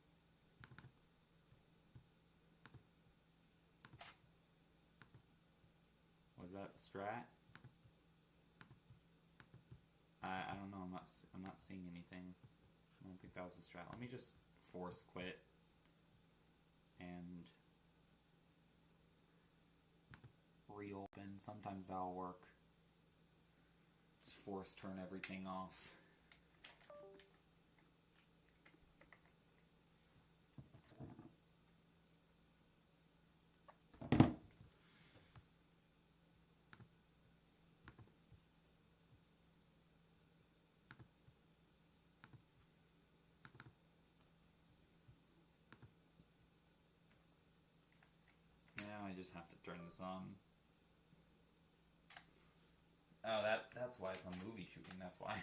Was that Strat? I don't know. I'm not seeing anything. I don't think that was a Strat. Let me just force quit and reopen. Sometimes that'll work. Just force turn everything off. I just have to turn this on. Oh, that's why it's on movie shooting. That's why.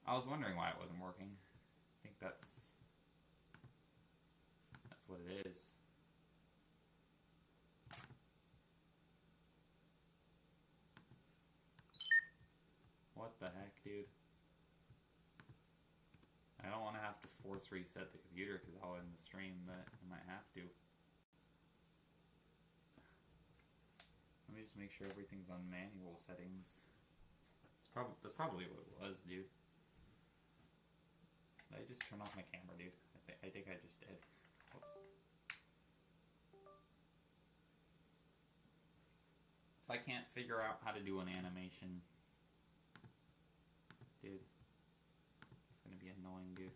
I was wondering why it wasn't working. I think that's what it is. What the heck, dude? I don't want to have to force reset the computer because I'll end the stream, but I might have to. Let me just make sure everything's on manual settings. That's probably what it was, dude. Did I just turn off my camera, dude? I think I just did. Whoops. If I can't figure out how to do an animation, dude, it's gonna be annoying, dude.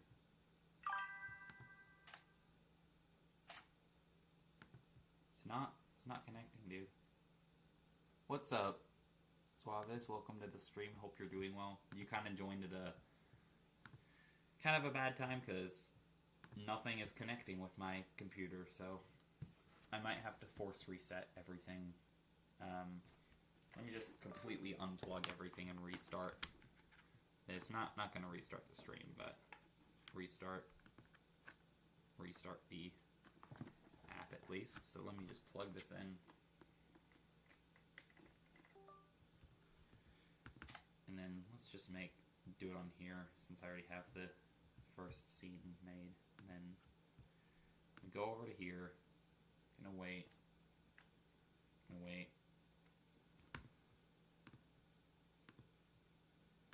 It's not connecting, dude. What's up, Suaves? Welcome to the stream. Hope you're doing well. You kind of joined at a kind of a bad time because nothing is connecting with my computer, so I might have to force reset everything. Let me just completely unplug everything and restart. It's not going to restart the stream, but restart the app at least. So let me just plug this in. And then let's just do it on here since I already have the first scene made. And then go over to here. Gonna wait.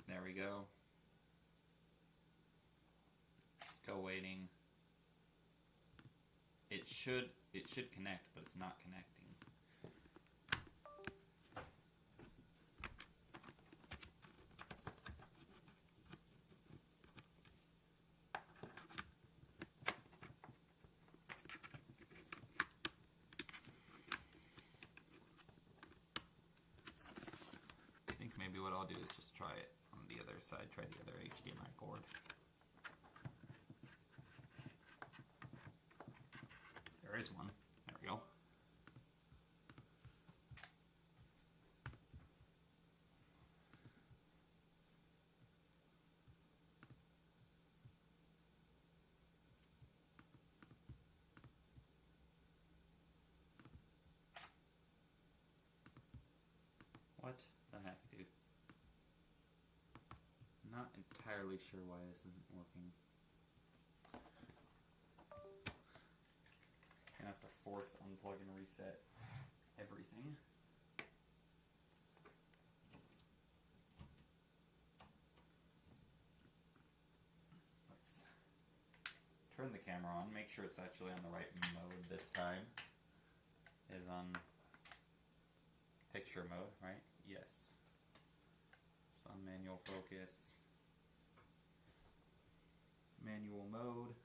There we go. Still waiting. It should connect, but it's not connecting. I think maybe what I'll do is just try it on the other side, try the other HDMI cord. There is one. There we go. What the heck, dude? Not entirely sure why this isn't working. Gonna have to force unplug and reset everything. Let's turn the camera on, make sure it's actually on the right mode this time. Is on picture mode, right? Yes. It's on manual focus. Manual mode.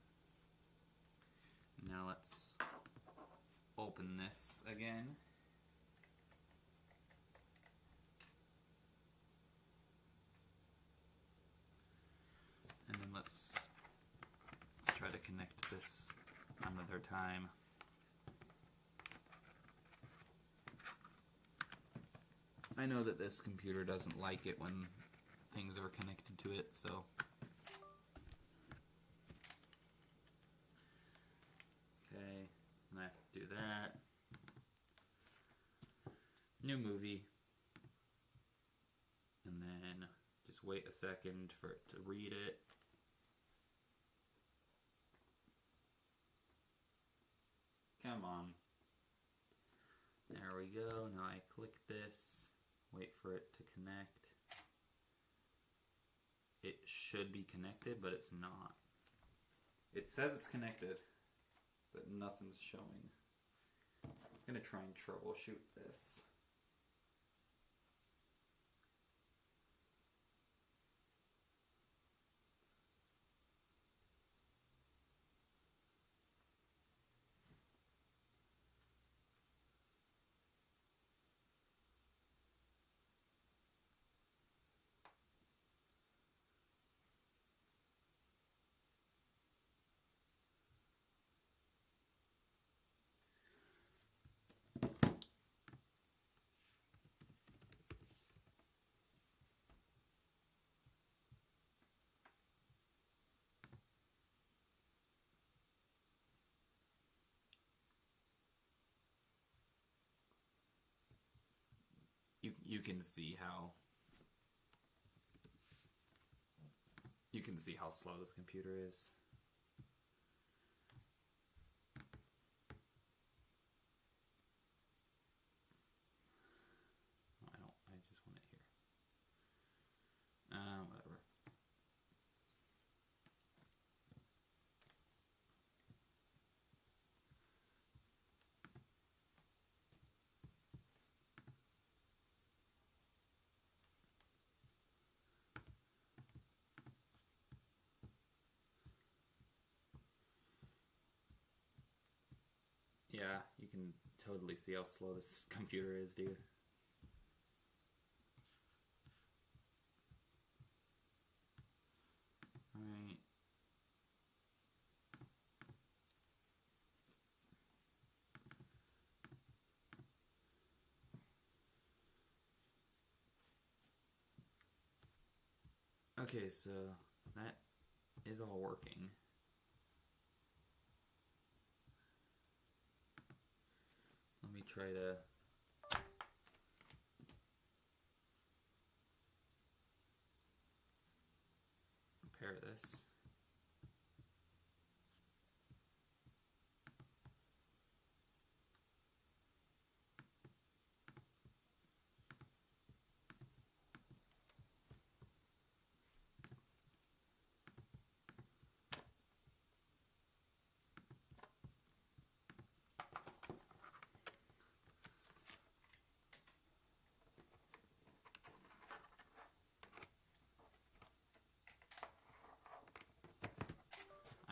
Now let's open this again. And then let's try to connect this another time. I know that this computer doesn't like it when things are connected to it, so okay, and I have to do that. New movie. And then just wait a second for it to read it. Come on. There we go. Now I click this. Wait for it to connect. It should be connected, but it's not. It says it's connected, but nothing's showing. I'm gonna try and troubleshoot this. You can see how slow this computer is. I just want it here. Whatever. Yeah, you can totally see how slow this computer is, dude. Alright. Okay, so that is all working. Let me try to repair this.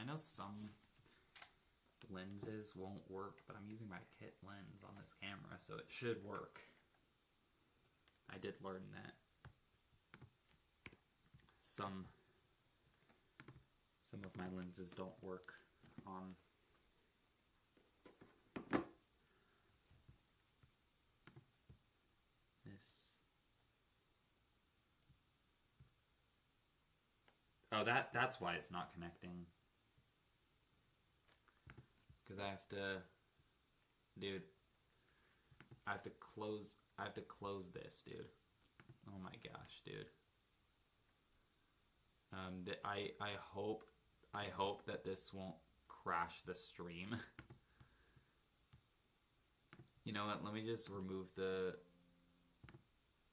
I know some lenses won't work, but I'm using my kit lens on this camera, so it should work. I did learn that some of my lenses don't work on this. Oh, that's why it's not connecting. Because I have to, dude, I have to close this, dude. Oh my gosh, dude. I hope that this won't crash the stream. You know what? Let me just remove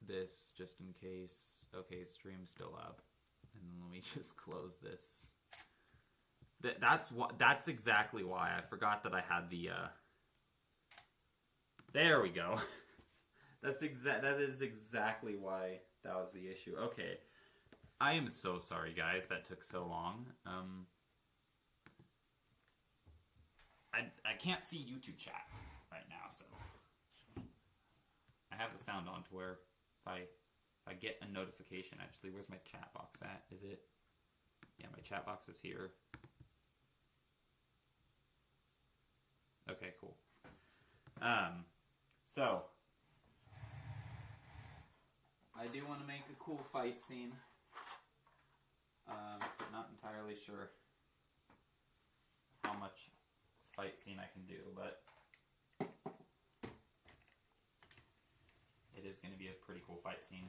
this just in case. Okay, stream's still up, and then let me just close this. That's exactly why I forgot that I had the. There we go. That is exactly why that was the issue. Okay. I am so sorry, guys, that took so long. I can't see YouTube chat right now, so I have the sound on to where if I get a notification, actually, where's my chat box at? Is it? Yeah, my chat box is here. Okay, cool. So I do want to make a cool fight scene. But not entirely sure how much fight scene I can do, but it is going to be a pretty cool fight scene.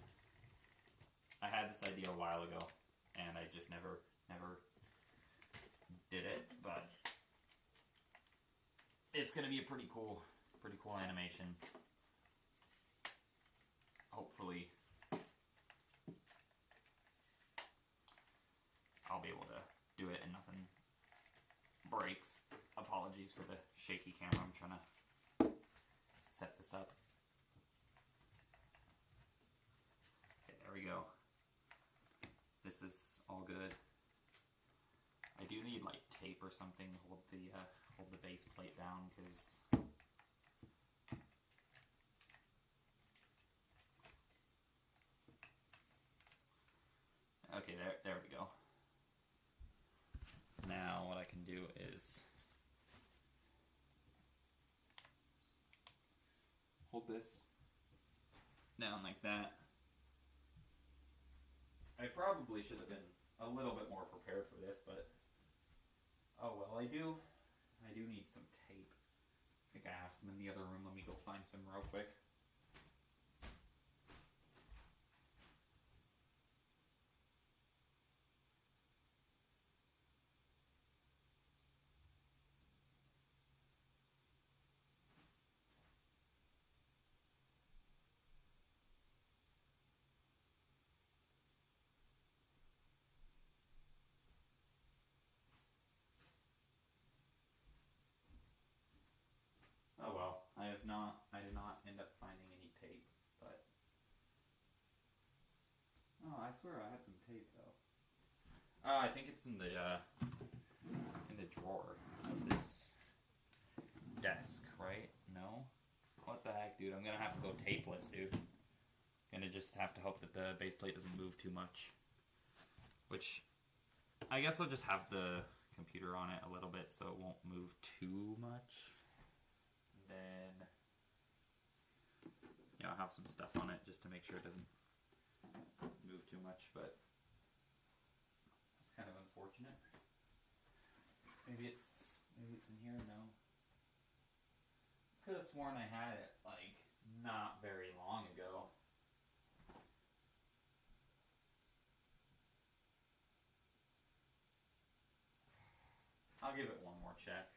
I had this idea a while ago, and I just never did it, but it's going to be a pretty cool animation. Hopefully I'll be able to do it and nothing breaks. Apologies for the shaky camera. I'm trying to set this up. Okay, there we go. This is all good. I do need like tape or something to hold the base plate down, because okay, there we go. Now what I can do is hold this down like that. I probably should have been a little bit more prepared for this, but oh well. I do need some tape. I think I have some in the other room. Let me go find some real quick. Oh well, I did not end up finding any tape, but oh, I swear I had some tape though. I think it's in the drawer of this desk, right? No? What the heck, dude? I'm gonna have to go tapeless, dude. Gonna just have to hope that the base plate doesn't move too much. Which, I guess I'll just have the computer on it a little bit so it won't move too much. Then, you know, I'll have some stuff on it just to make sure it doesn't move too much, but it's kind of unfortunate. Maybe it's in here. No, could have sworn I had it like not very long ago. I'll give it one more check.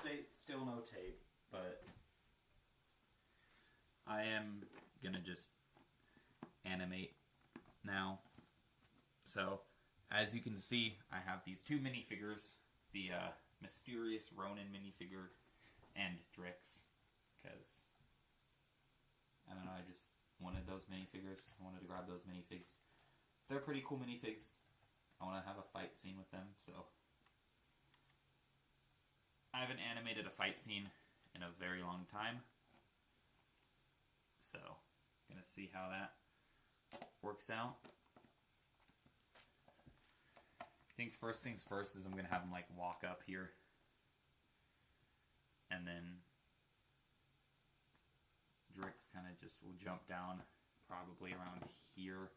update, still no tape, but I am gonna just animate now. So, as you can see, I have these two minifigures, the Mysterious Ronin minifigure and Drix, because, I don't know, I just wanted those minifigures. I wanted to grab those minifigs. They're pretty cool minifigs. I want to have a fight scene with them, so. I haven't animated a fight scene in a very long time. So, gonna see how that works out. I think first things first is I'm gonna have him like walk up here. And then Drix kind of just will jump down probably around here.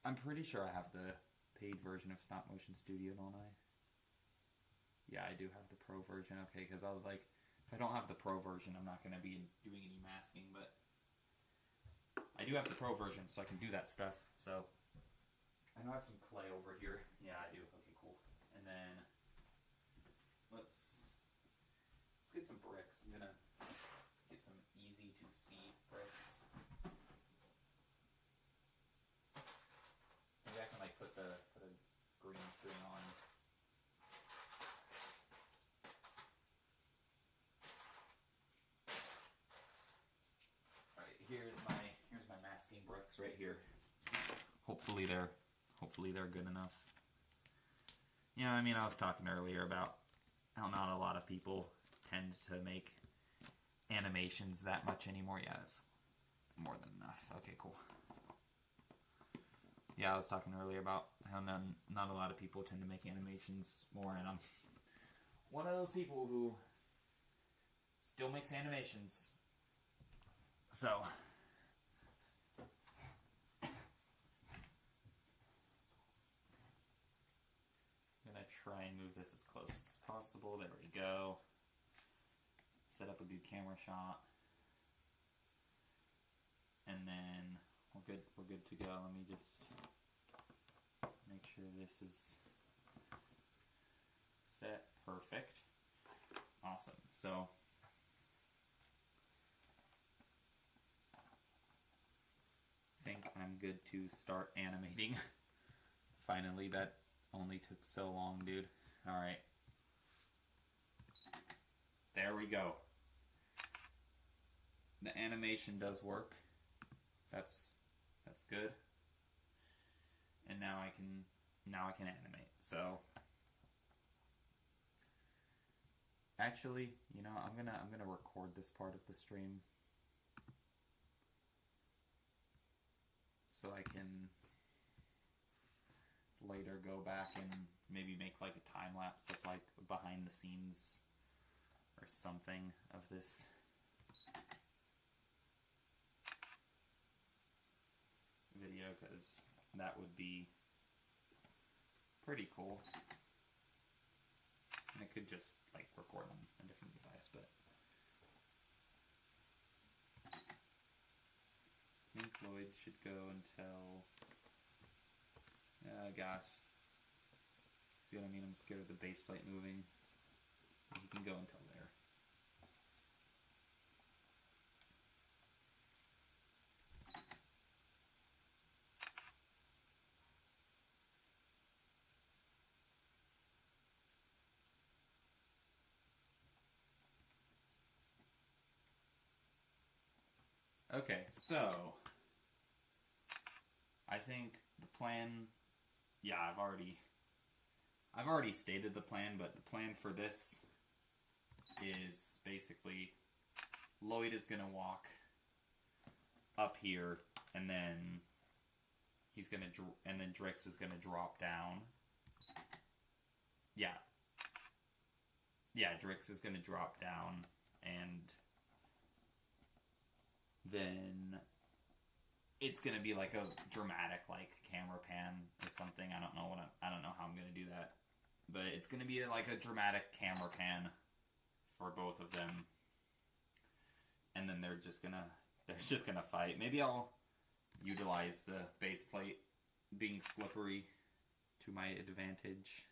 I'm pretty sure I have the paid version of Stop Motion Studio, don't I? Yeah, I do have the pro version. Okay, because I was like, if I don't have the pro version, I'm not going to be doing any masking, but I do have the pro version, so I can do that stuff. So, I know I have some clay over here. Yeah, I do. Okay, cool. And then, let's get some bricks. I'm going to get some easy-to-see bricks. Maybe I can like put a green screen on. Alright, here's my masking bricks right here. Hopefully they're good enough. Yeah, I mean, I was talking earlier about how not a lot of people tend to make animations that much anymore. Yeah, that's more than enough. Okay, cool. Yeah, I was talking earlier about how not a lot of people tend to make animations more, and I'm one of those people who still makes animations. So, I'm gonna try and move this as close as possible. There we go. Set up a good camera shot. And then we're good to go. Let me just make sure this is set perfect. Awesome. So I think I'm good to start animating. Finally, that only took so long, dude. Alright. There we go. The animation does work. That's good. And now I can animate. So actually, you know, I'm gonna record this part of the stream so I can later go back and maybe make like a time lapse of like behind the scenes or something of this. Video, because that would be pretty cool. And I could just like record on a different device, but Pink Floyd should go until gosh. See what I mean? I'm scared of the base plate moving. You can go until there. Okay, so I think the plan, yeah, I've already stated the plan, but the plan for this is basically Lloyd is gonna walk up here, and then Drix is gonna drop down. Yeah, Drix is gonna drop down, and then it's gonna be like a dramatic like camera pan or something. I don't know how I'm gonna do that, but it's gonna be like a dramatic camera pan for both of them, and then they're just gonna fight. Maybe I'll utilize the base plate being slippery to my advantage.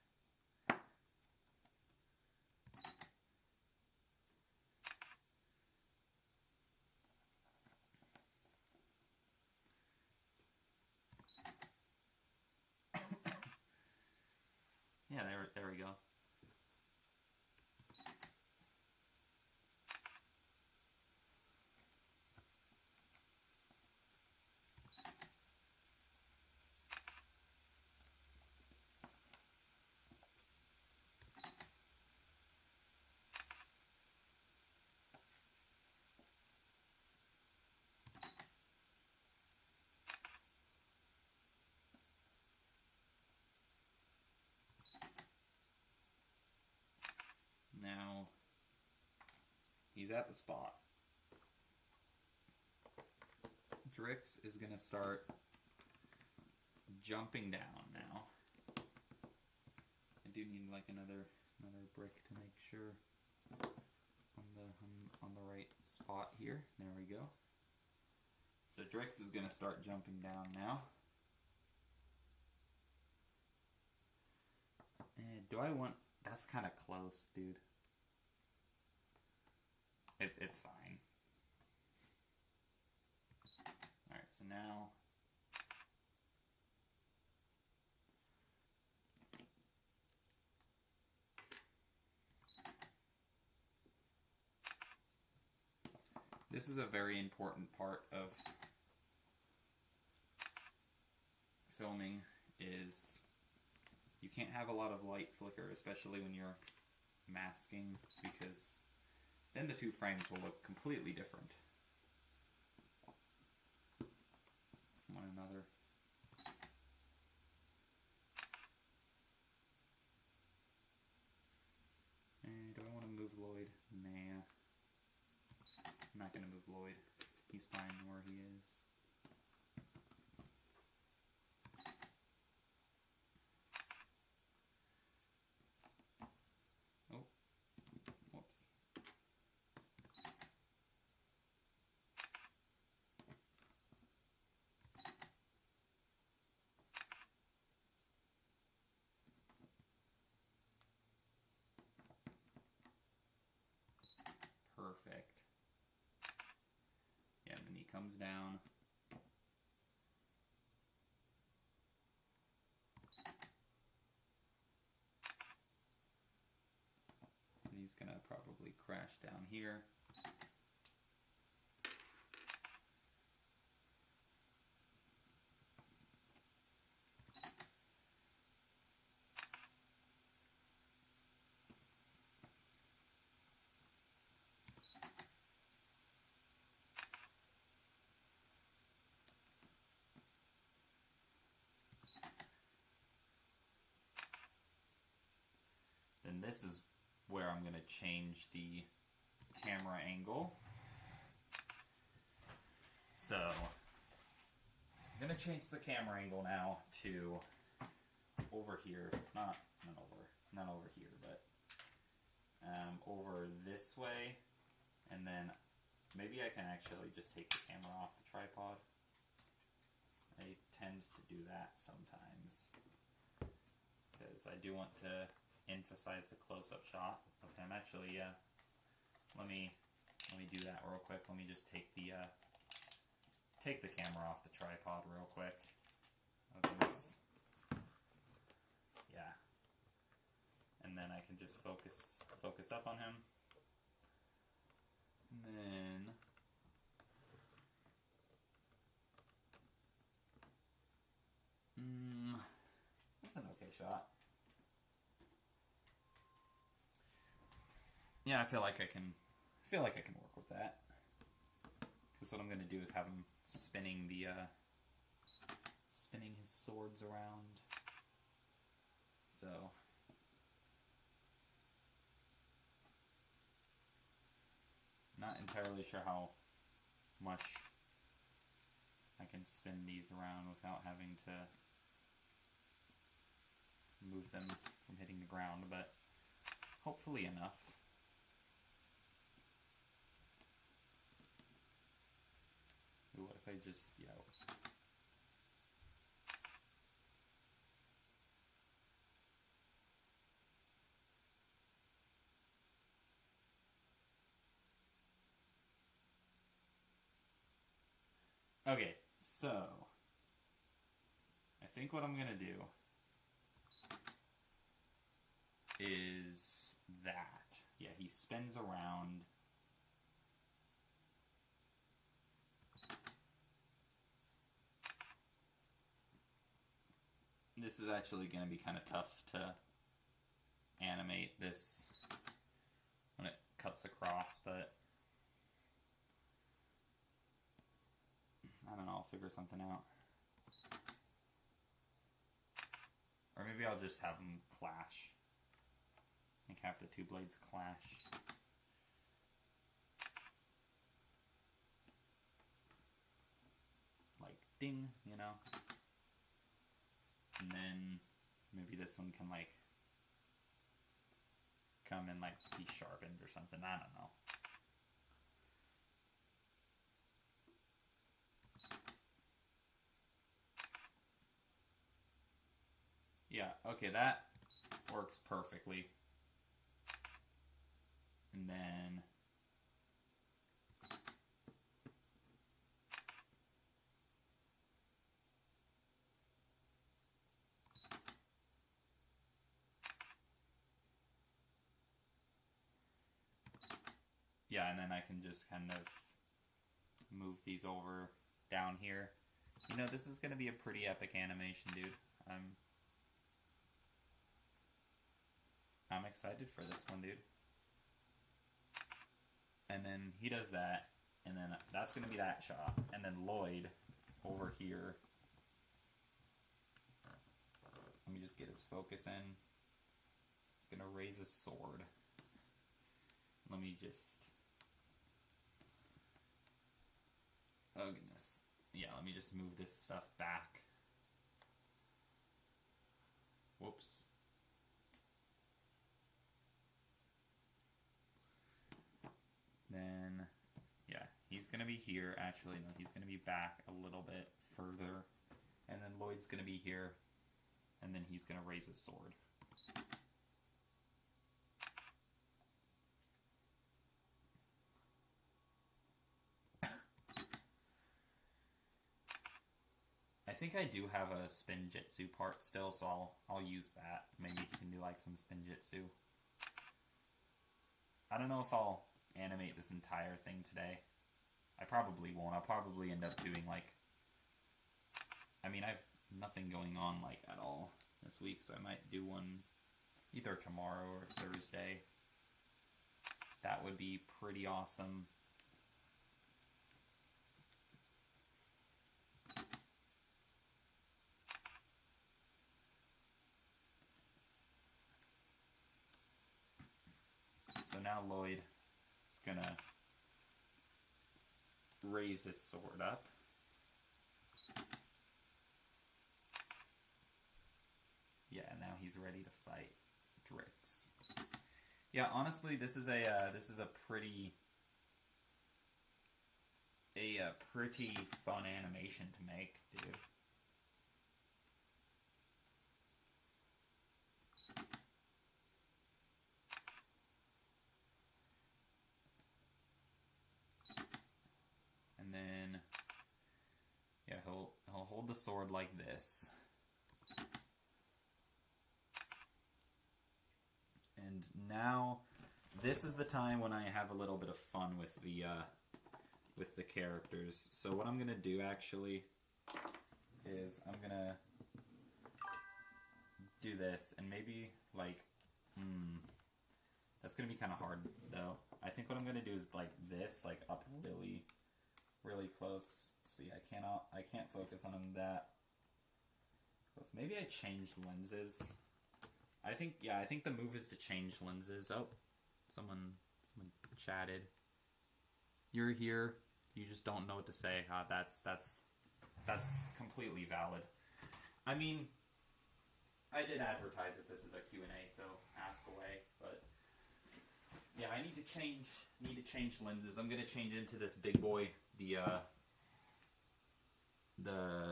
he's at the spot. Drix is going to start jumping down now. I do need like another brick to make sure on the right spot here. There we go. So Drix is going to start jumping down now. And do I want... That's kind of close, dude. It's fine. Alright, so now... This is a very important part of filming, is you can't have a lot of light flicker, especially when you're masking, because then the two frames will look completely different from one another. And do I want to move Lloyd? Nah. I'm not going to move Lloyd. He's fine where he is. Oh. Whoops. Perfect. Yeah, and then he comes down. And he's gonna probably crash down here. Then this is where I'm going to change the camera angle. So, I'm going to change the camera angle now to over here. Not over here, but over this way. And then maybe I can actually just take the camera off the tripod. I tend to do that sometimes, because I do want to emphasize the close-up shot of him. Actually, yeah. Let me do that real quick. Let me just take the camera off the tripod real quick. Yeah. And then I can just focus up on him. And then that's an okay shot. Yeah, I feel like I can work with that. Because what I'm gonna do is have him spinning his swords around. So not entirely sure how much I can spin these around without having to move them from hitting the ground, but hopefully enough. Ooh, what if I just, yeah. Okay, so I think what I'm gonna do is that. Yeah, he spins around. This is actually going to be kind of tough to animate this when it cuts across, but I don't know, I'll figure something out. Or maybe I'll just have them clash. Like have the two blades clash. ding, you know? And then maybe this one can like come and like be sharpened or something. I don't know. Yeah, okay, that works perfectly. And then yeah, and then I can just kind of move these over down here. You know, this is going to be a pretty epic animation, dude. I'm excited for this one, dude. And then he does that, and then that's going to be that shot. And then Lloyd over here. Let me just get his focus in. He's going to raise his sword. Let me just... Oh, goodness. Yeah, let me just move this stuff back. Whoops. Then, yeah, he's going to be here. Actually, no, he's going to be back a little bit further. And then Lloyd's going to be here. And then he's going to raise his sword. I think I do have a spinjitzu part still, so I'll use that. Maybe he can do like some spinjitzu. I don't know if I'll animate this entire thing today. I probably won't. I'll probably end up doing like... I mean, I've nothing going on like at all this week, so I might do one either tomorrow or Thursday. That would be pretty awesome. So now Lloyd is gonna raise his sword up. Yeah, now he's ready to fight Drix. Yeah, honestly, this is a pretty fun animation to make, dude. And then, yeah, he'll hold the sword like this. And now, this is the time when I have a little bit of fun with the characters. So what I'm gonna do actually is I'm gonna do this, and maybe like, that's gonna be kind of hard though. I think what I'm gonna do is like this, like up really, really close. See, I can't focus on him that close. Maybe I change lenses. I think the move is to change lenses. Oh, someone chatted. You're here. You just don't know what to say. That's completely valid. I mean, I did advertise that this is a Q&A, so ask away. But yeah, I need to change lenses. I'm gonna change into this big boy, the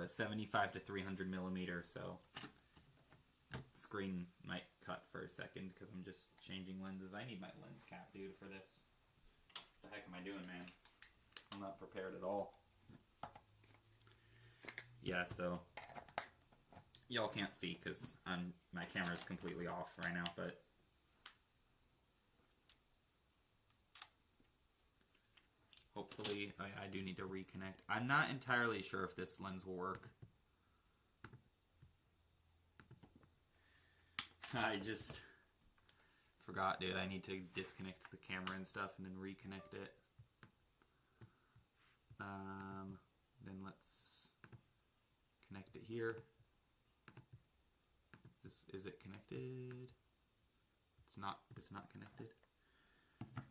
75 to 300 millimeter. So screen might cut for a second because I'm just changing lenses. I need my lens cap, dude, for this. What the heck am I doing, man? I'm not prepared at all. Yeah, so y'all can't see because my camera's completely off right now, but hopefully I do need to reconnect. I'm not entirely sure if this lens will work. I just forgot, dude. I need to disconnect the camera and stuff and then reconnect it. Then let's connect it here. Is it connected? It's not connected.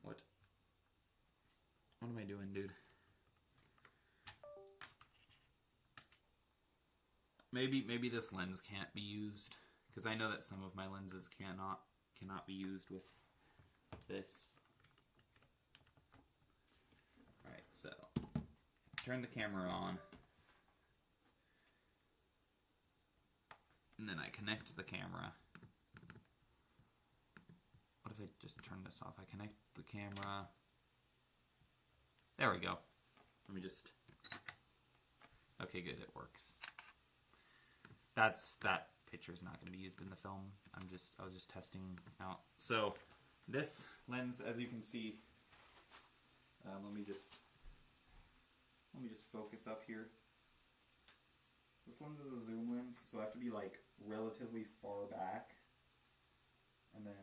What am I doing, dude? maybe this lens can't be used, because I know that some of my lenses cannot be used with this. Alright, so turn the camera on. And then I connect the camera. What if I just turn this off? I connect the camera. There we go. Let me just... Okay, good, it works. That picture's not going to be used in the film. I was just testing out. So, this lens, as you can see, let me just focus up here. This lens is a zoom lens, so I have to be like relatively far back. And then,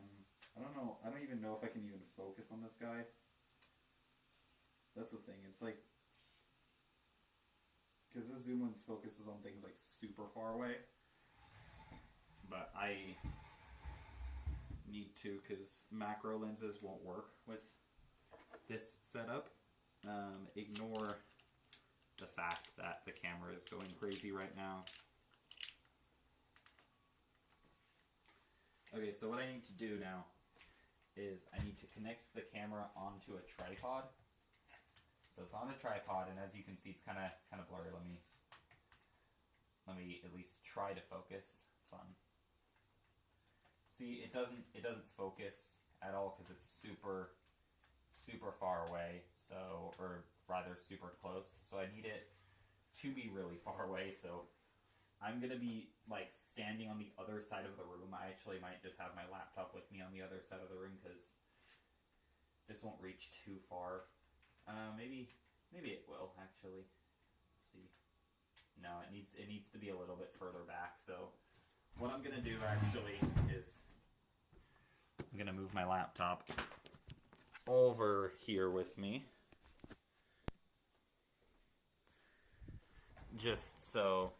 I don't even know if I can even focus on this guy. That's the thing, it's like, because this zoom lens focuses on things like super far away. But I need to, because macro lenses won't work with this setup. Ignore the fact that the camera is going crazy right now. Okay, so what I need to do now is I need to connect the camera onto a tripod. So it's on the tripod, and as you can see, it's kind of blurry. Let me at least try to focus. It's on. See, it doesn't focus at all because it's super far away. So, or rather super close. So I need it to be really far away. So I'm gonna be like standing on the other side of the room. I actually might just have my laptop with me on the other side of the room because this won't reach too far. Maybe it will actually. Let's see. No, it needs to be a little bit further back. So what I'm gonna do actually is I'm gonna move my laptop over here with me, just so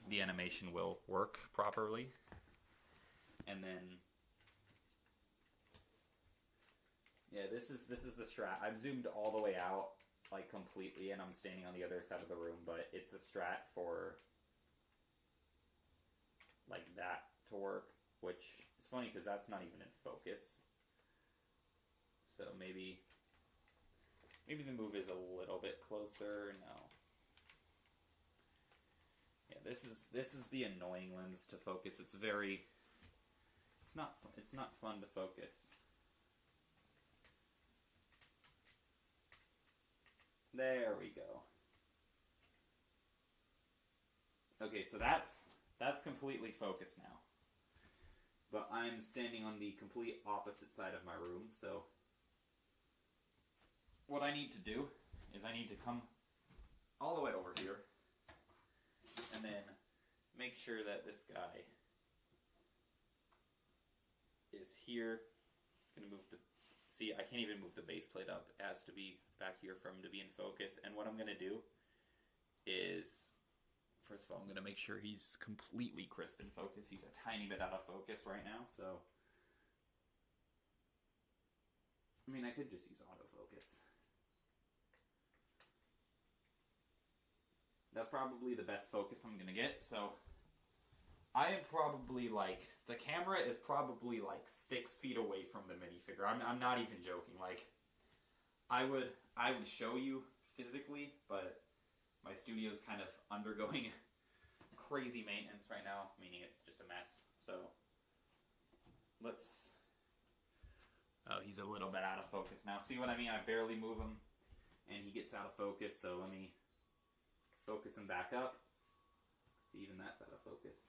the animation will work properly. And then, yeah, this is the strat. I've zoomed all the way out, like completely, and I'm standing on the other side of the room, but it's a strat for like that to work, which is funny because that's not even in focus. So maybe the move is a little bit closer. No. Yeah, this is the annoying lens to focus. It's not fun to focus. There we go. Okay, so that's completely focused now. But I'm standing on the complete opposite side of my room, so what I need to do is I need to come all the way over here and then make sure that this guy is here. I'm gonna move see, I can't even move the base plate up. It has to be back here for him to be in focus. And what I'm gonna do is, first of all, I'm gonna make sure he's completely crisp in focus. He's a tiny bit out of focus right now, so I mean, I could just use autofocus. That's probably the best focus I'm gonna get. So I am probably like, the camera is probably like 6 feet away from the minifigure. I'm not even joking. Like, I would show you physically, but my studio's kind of undergoing crazy maintenance right now, meaning it's just a mess. So let's. Oh, he's a little bit out of focus now. See what I mean? I barely move him, and he gets out of focus. So let me focus him back up. See, even that's out of focus.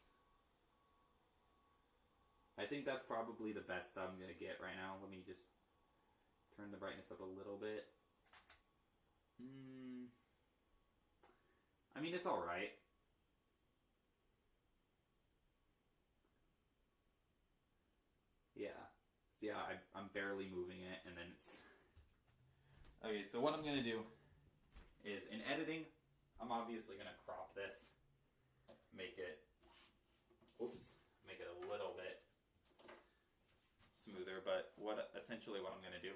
I think that's probably the best I'm going to get right now. Let me just turn the brightness up a little bit. I mean, it's alright. Yeah. So yeah, I'm barely moving it, and then it's... Okay, so what I'm going to do is, in editing, I'm obviously going to crop this, make it a little bit smoother, but essentially what I'm going to do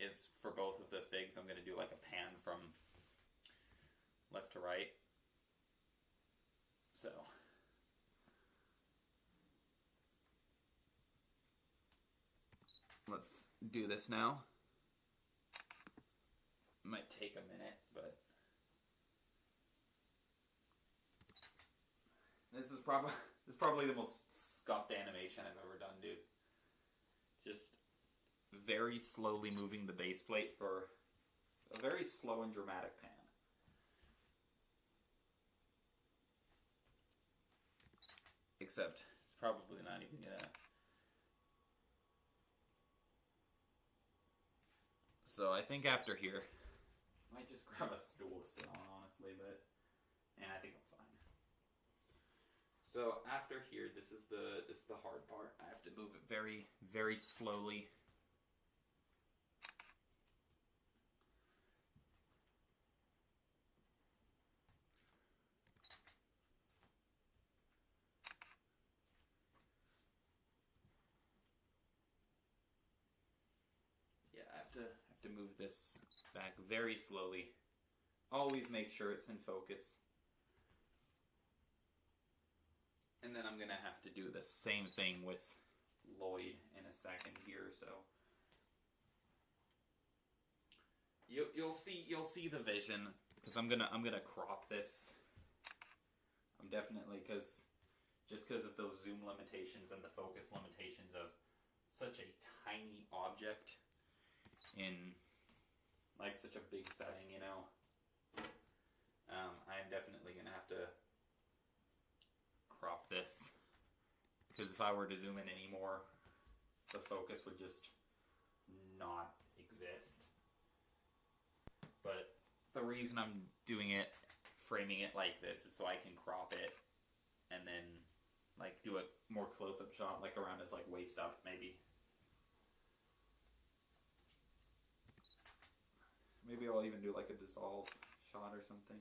is, for both of the figs, I'm going to do like a pan from left to right. So let's do this now. Might take a minute, but this is probably the most scuffed animation I've ever done, dude. Just very slowly moving the base plate for a very slow and dramatic pan. Except it's probably not even gonna. So I think after here, I might just grab a stool to sit on, honestly, but I think I'm fine. So after here, this is the hard part. I have to move it very, very slowly. Yeah, I have to move this back very slowly. Always make sure it's in focus. And then I'm going to have to do the same thing with Lloyd in a second here, so you'll see the vision, because I'm gonna crop this. I'm definitely because of those zoom limitations and the focus limitations of such a tiny object in like such a big setting, you know. I'm definitely gonna have to crop this, because if I were to zoom in anymore, the focus would just not exist. But the reason I'm doing it, framing it like this, is so I can crop it and then like do a more close-up shot, like around his like waist up, maybe. Maybe I'll even do like a dissolve shot or something.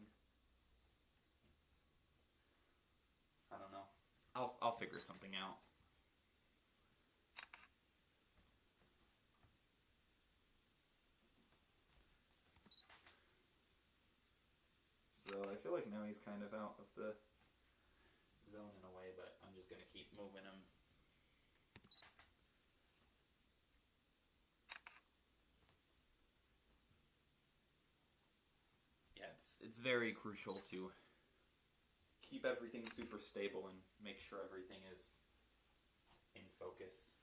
I don't know. I'll figure something out. So I feel like now he's kind of out of the zone in a way, but I'm just going to keep moving him. Yeah, it's very crucial to keep everything super stable and make sure everything is in focus.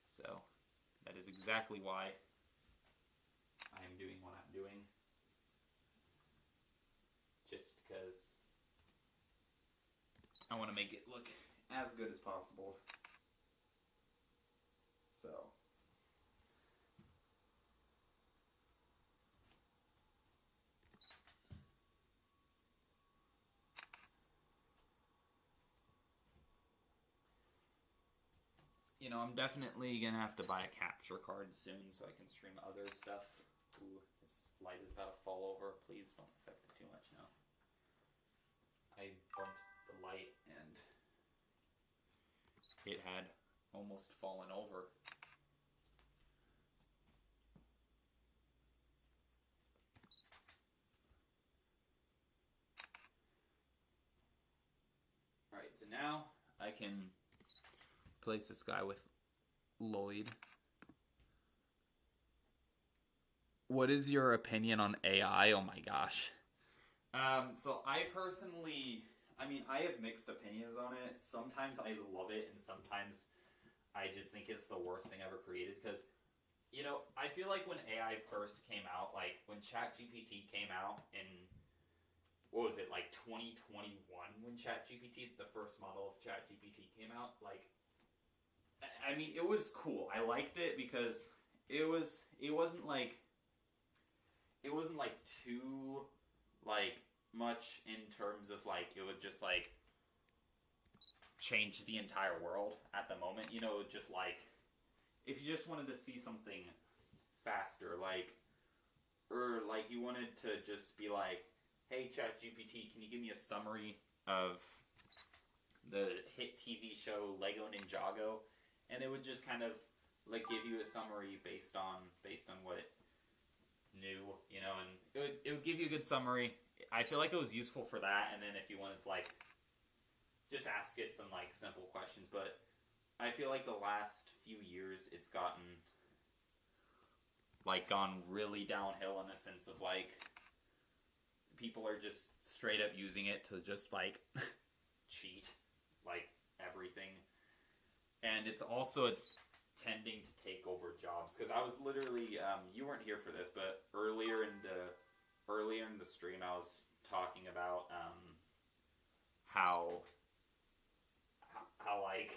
So that is exactly why I am doing what I'm doing. Just because I want to make it look as good as possible. So you know, I'm definitely gonna have to buy a capture card soon so I can stream other stuff. Ooh, this light is about to fall over. Please don't affect it too much now. I bumped the light and it had almost fallen over. Alright, so now I can replace this guy with Lloyd. What is your opinion on AI? Oh my gosh. So I personally, I mean, I have mixed opinions on it. Sometimes I love it, and sometimes I just think it's the worst thing ever created. Because, you know, I feel like when AI first came out, like when ChatGPT came out in, what was it, like 2021 when ChatGPT, the first model of ChatGPT came out, like, I mean, it was cool. I liked it because it wasn't like too like much in terms of like it would just like change the entire world at the moment. You know, just like if you just wanted to see something faster, like, or like you wanted to just be like, hey ChatGPT, can you give me a summary of the hit TV show Lego Ninjago? And it would just kind of like give you a summary based on what it knew, you know, and it would give you a good summary. I feel like it was useful for that. And then if you wanted to like just ask it some like simple questions. But I feel like the last few years it's gotten like gone really downhill in the sense of like people are just straight up using it to just like cheat like everything. And it's tending to take over jobs, because I was literally you weren't here for this, but earlier in the stream I was talking about how like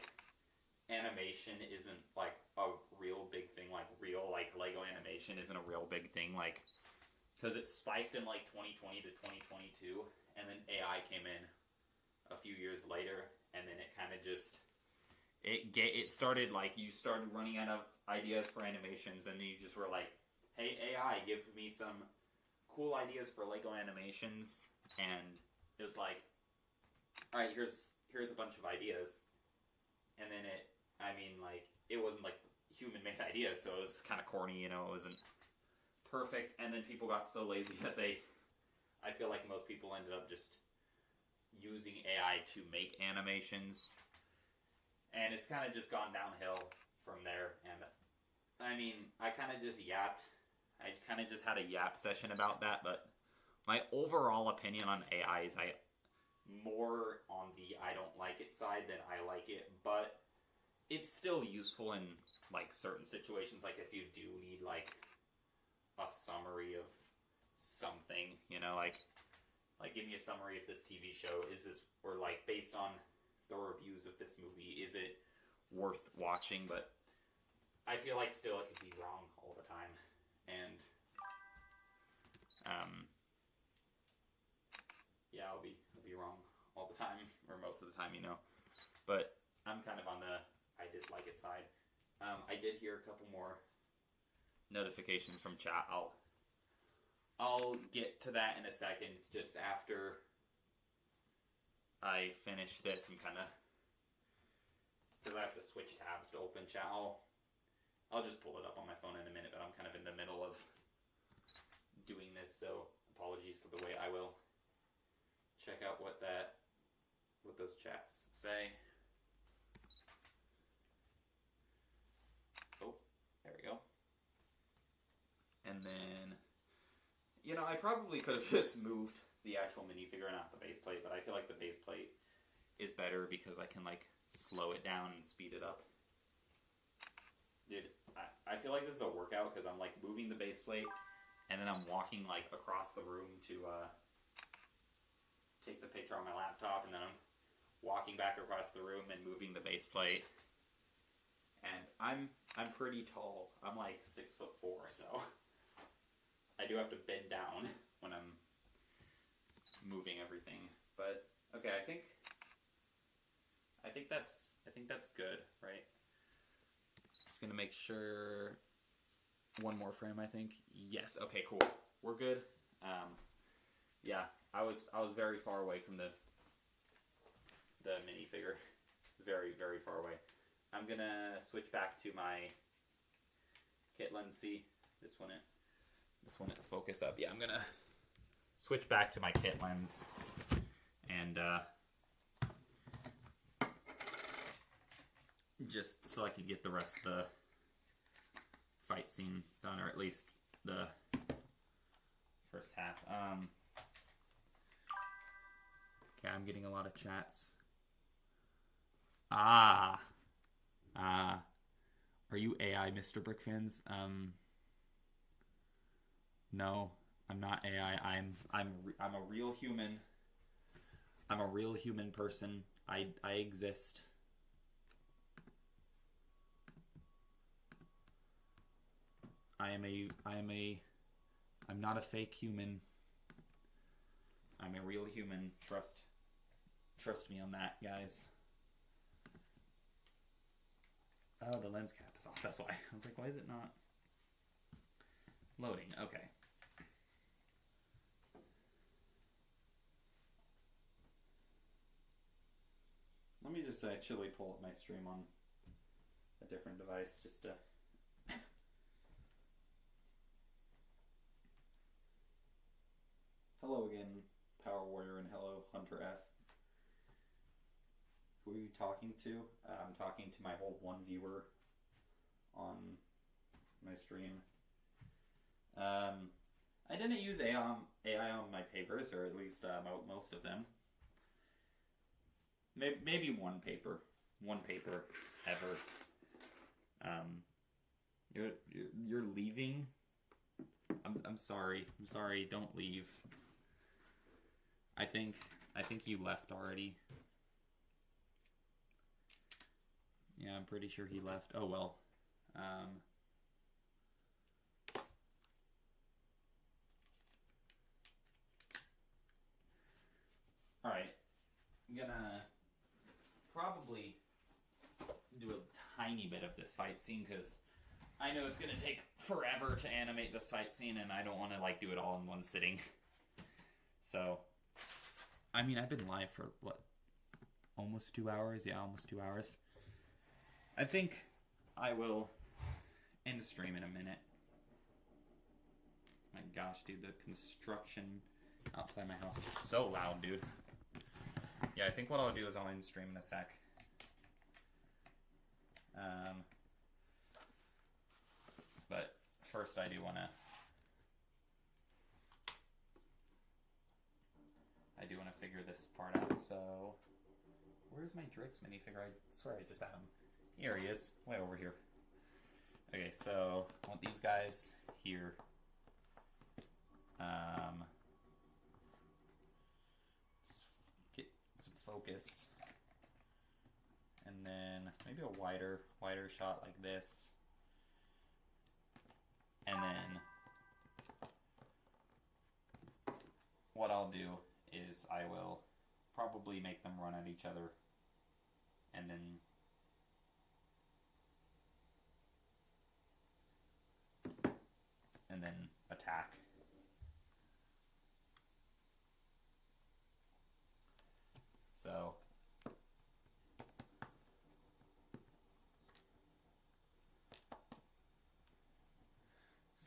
animation isn't like a real big thing, like real like Lego animation isn't a real big thing, like because it spiked in like 2020 to 2022, and then AI came in a few years later, and then it kind of just it started like you started running out of ideas for animations, and you just were like, hey AI, give me some cool ideas for Lego animations, and it was like, all right, here's a bunch of ideas, and then it wasn't like human made ideas, so it was kind of corny, it wasn't perfect, and then people got so lazy that I feel like most people ended up just using AI to make animations. And it's kind of just gone downhill from there. And I kind of just yapped. I kind of just had a yap session about that. But my overall opinion on AI is more on the I don't like it side than I like it. But it's still useful in like certain situations. Like if you do need like a summary of something, like give me a summary of this TV show. Is this, or like based on the reviews of this movie, is it worth watching? But I feel like still it could be wrong all the time, and yeah, I'll be wrong all the time, or most of the time, But I'm kind of on the I dislike it side. I did hear a couple more notifications from chat. I'll get to that in a second, just after I finish this and kind of, because I have to switch tabs to open chat. I'll just pull it up on my phone in a minute, but I'm kind of in the middle of doing this, so apologies for the wait. I will check out what those chats say. Oh, there we go. And then, I probably could have just moved the actual minifigure and not the base plate, but I feel like the base plate is better because I can like slow it down and speed it up. Dude, I feel like this is a workout because I'm like moving the base plate, and then I'm walking like across the room to take the picture on my laptop, and then I'm walking back across the room and moving the base plate. And I'm pretty tall. I'm like 6'4", so I do have to bend down when I'm moving everything. But okay, I think that's good, right? Just gonna make sure. One more frame, I think. Yes. Okay. Cool. We're good. Yeah, I was very far away from the minifigure. Very, very far away. I'm gonna switch back to my kit lens. See, this one it focus up. Yeah, I'm gonna switch back to my kit lens, and just so I could get the rest of the fight scene done, or at least the first half. Okay, I'm getting a lot of chats. Are you AI, Mr. Brickfans? No, I'm not AI. I'm a real human. I'm a real human person. I exist. I'm not a fake human. I'm a real human. Trust me on that, guys. Oh, the lens cap is off. That's why. I was like, why is it not loading? Okay. Let me just actually pull up my stream on a different device just to... Hello again, Power Warrior, and hello, Hunter F. Who are you talking to? I'm talking to my whole one viewer on my stream. I didn't use AI on my papers, or at least most of them. Maybe one paper ever. You're leaving. I'm sorry. I'm sorry. Don't leave. I think you left already. Yeah, I'm pretty sure he left. Oh well. All right. I'm gonna probably do a tiny bit of this fight scene because I know it's gonna take forever to animate this fight scene, and I don't want to like do it all in one sitting. So, I mean, I've been live for what, almost 2 hours? Yeah, almost 2 hours. I think I will end stream in a minute. My gosh, dude, the construction outside my house is so loud, dude. Yeah, I think what I'll do is I'll end stream in a sec. But first I do want to figure this part out. So where's my Drix minifigure? I swear I just had him. Here he is, way over here. Okay, so I want these guys here. Get some focus. And then maybe a wider shot like this. And then what I'll do is I will probably make them run at each other and then attack. So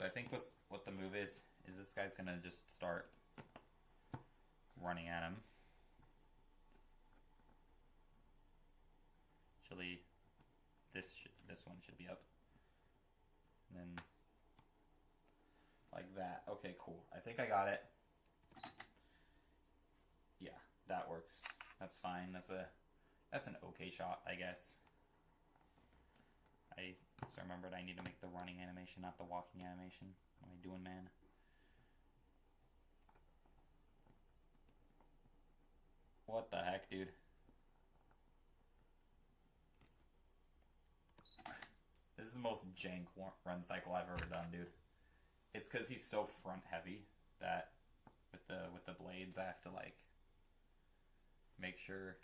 I think what the move is this guy's gonna just start running at him. Actually, this one should be up. And then like that. Okay, cool. I think I got it. Yeah, that works. That's fine. That's an okay shot, I guess. I just remembered I need to make the running animation, not the walking animation. What am I doing, man? What the heck, dude? This is the most jank run cycle I've ever done, dude. It's because he's so front heavy that with the blades I have to like make sure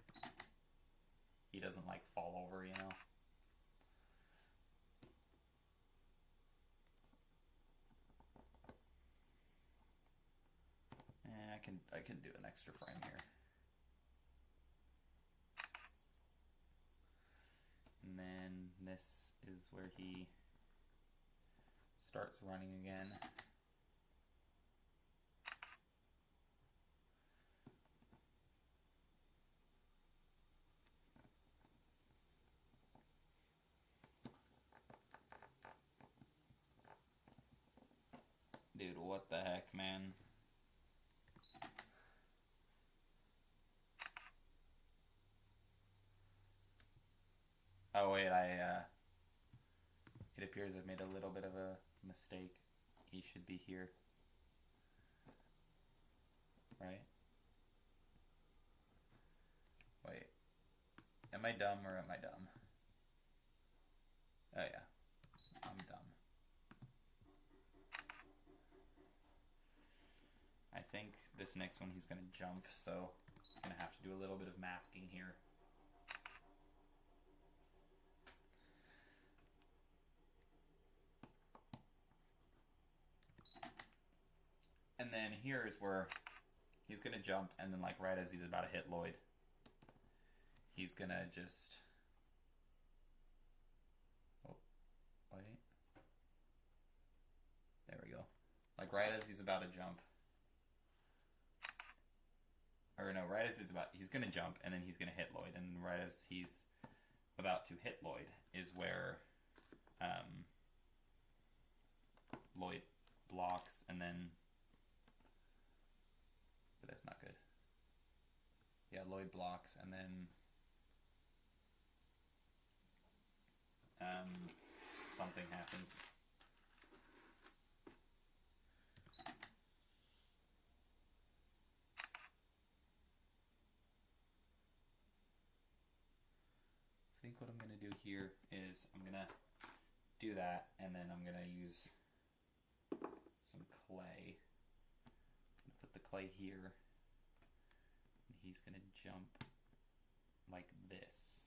he doesn't like fall over, you know. And I can do an extra frame here. And then this is where he starts running again. Dude, what the heck, man? Oh wait, it appears I've made a little bit of a mistake. He should be here. Right? Wait. Am I dumb or am I dumb? Oh yeah. I'm dumb. I think this next one he's gonna jump, so I'm gonna have to do a little bit of masking here. And then here is where he's gonna jump, and then like right as he's about to hit Lloyd, he's gonna just wait. There we go. Like right as he's about to jump, or no, right as he's gonna jump, and then he's gonna hit Lloyd, and right as he's about to hit Lloyd is where Lloyd blocks, and then, but that's not good. Yeah, Lloyd blocks, and then something happens. I think what I'm going to do here is I'm going to do that, and then I'm going to use some clay. I'm going to put the clay here, and he's going to jump like this.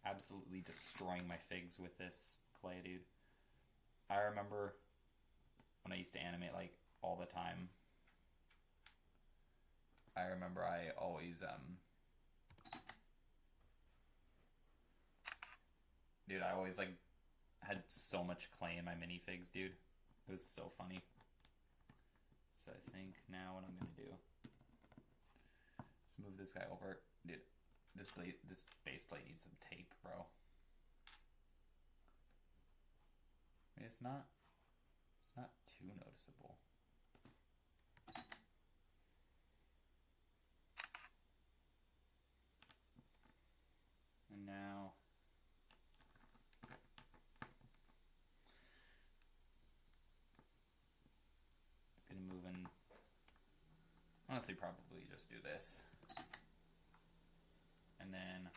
Absolutely destroying my figs with this clay, dude. I remember when I used to animate like all the time. I remember I always dude, I always like had so much clay in my minifigs, dude. It was so funny. So I think now what I'm gonna do is move this guy over. Dude, this base plate needs some tape, bro. I mean, it's not too noticeable. And now it's gonna move in. Honestly, probably just do this. And then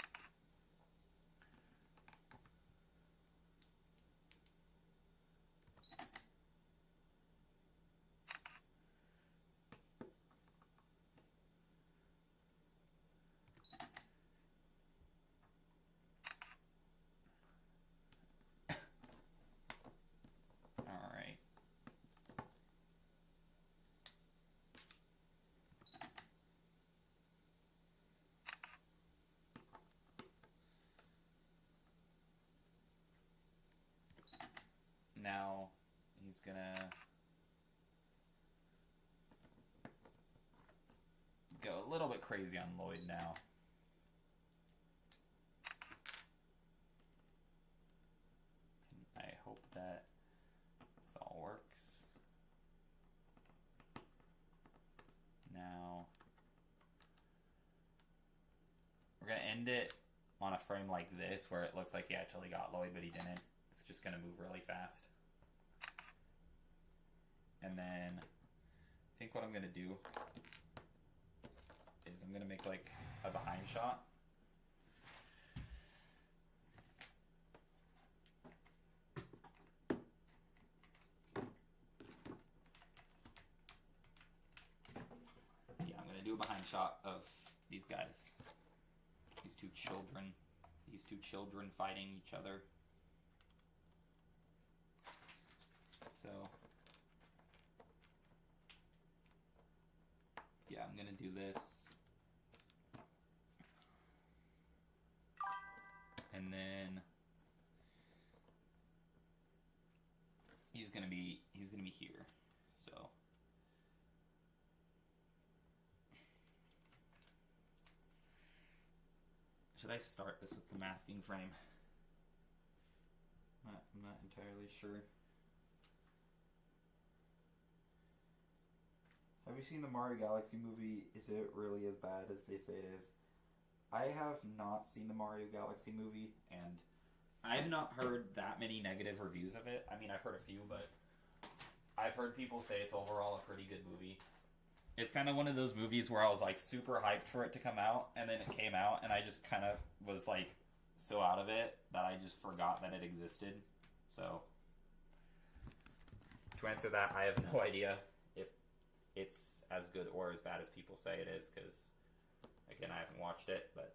all right. Now he's gonna go a little bit crazy on Lloyd now. I hope that this all works. Now we're gonna end it on a frame like this where it looks like he actually got Lloyd, but he didn't. It's just gonna move really fast. And then I think what I'm gonna do is I'm gonna make like a behind shot. Yeah, I'm gonna do a behind shot of these guys. These two children fighting each other. So yeah, I'm gonna do this, and then he's gonna be here. So should I start this with the masking frame? I'm not entirely sure. Have you seen the Mario Galaxy movie? Is it really as bad as they say it is? I have not seen the Mario Galaxy movie, and I've not heard that many negative reviews of it. I mean, I've heard a few, but I've heard people say it's overall a pretty good movie. It's kind of one of those movies where I was like super hyped for it to come out, and then it came out, and I just kind of was like so out of it that I just forgot that it existed. So to answer that, I have no idea if it's as good or as bad as people say it is, because again, I haven't watched it, but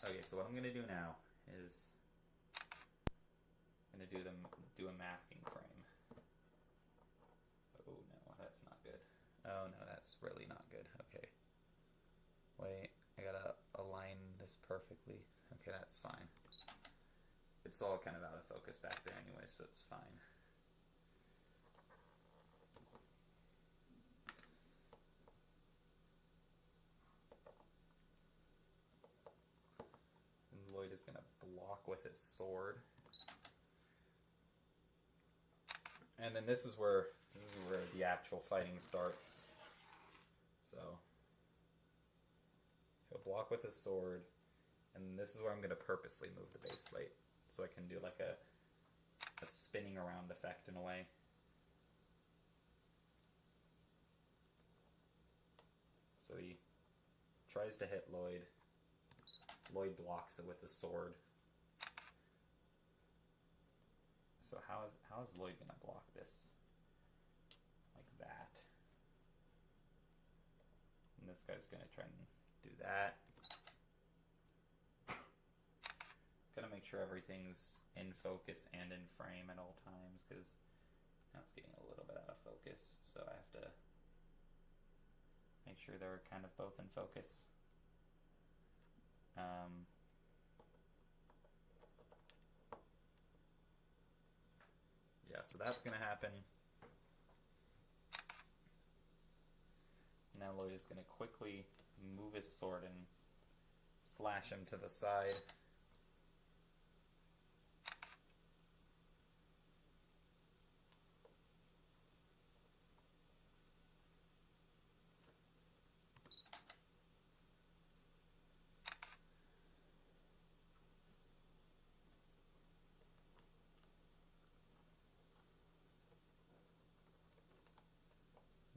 okay, so what I'm gonna do now is I'm gonna do a masking frame. Oh no, that's not good. Oh no, that's really not good. Okay. Wait, I gotta align this perfectly. Okay, that's fine. It's all kind of out of focus back there anyway, so it's fine. And Lloyd is going to block with his sword. And then this is where the actual fighting starts. So he'll block with his sword, and this is where I'm going to purposely move the base plate so I can do like a spinning around effect in a way. So he tries to hit Lloyd. Lloyd blocks it with his sword. So how is Lloyd gonna block this? Like that. And this guy's gonna try and do that. Gotta make sure everything's in focus and in frame at all times, because now it's getting a little bit out of focus, so I have to make sure they're kind of both in focus. Yeah, so that's going to happen. Now Lloyd is going to quickly move his sword and slash him to the side.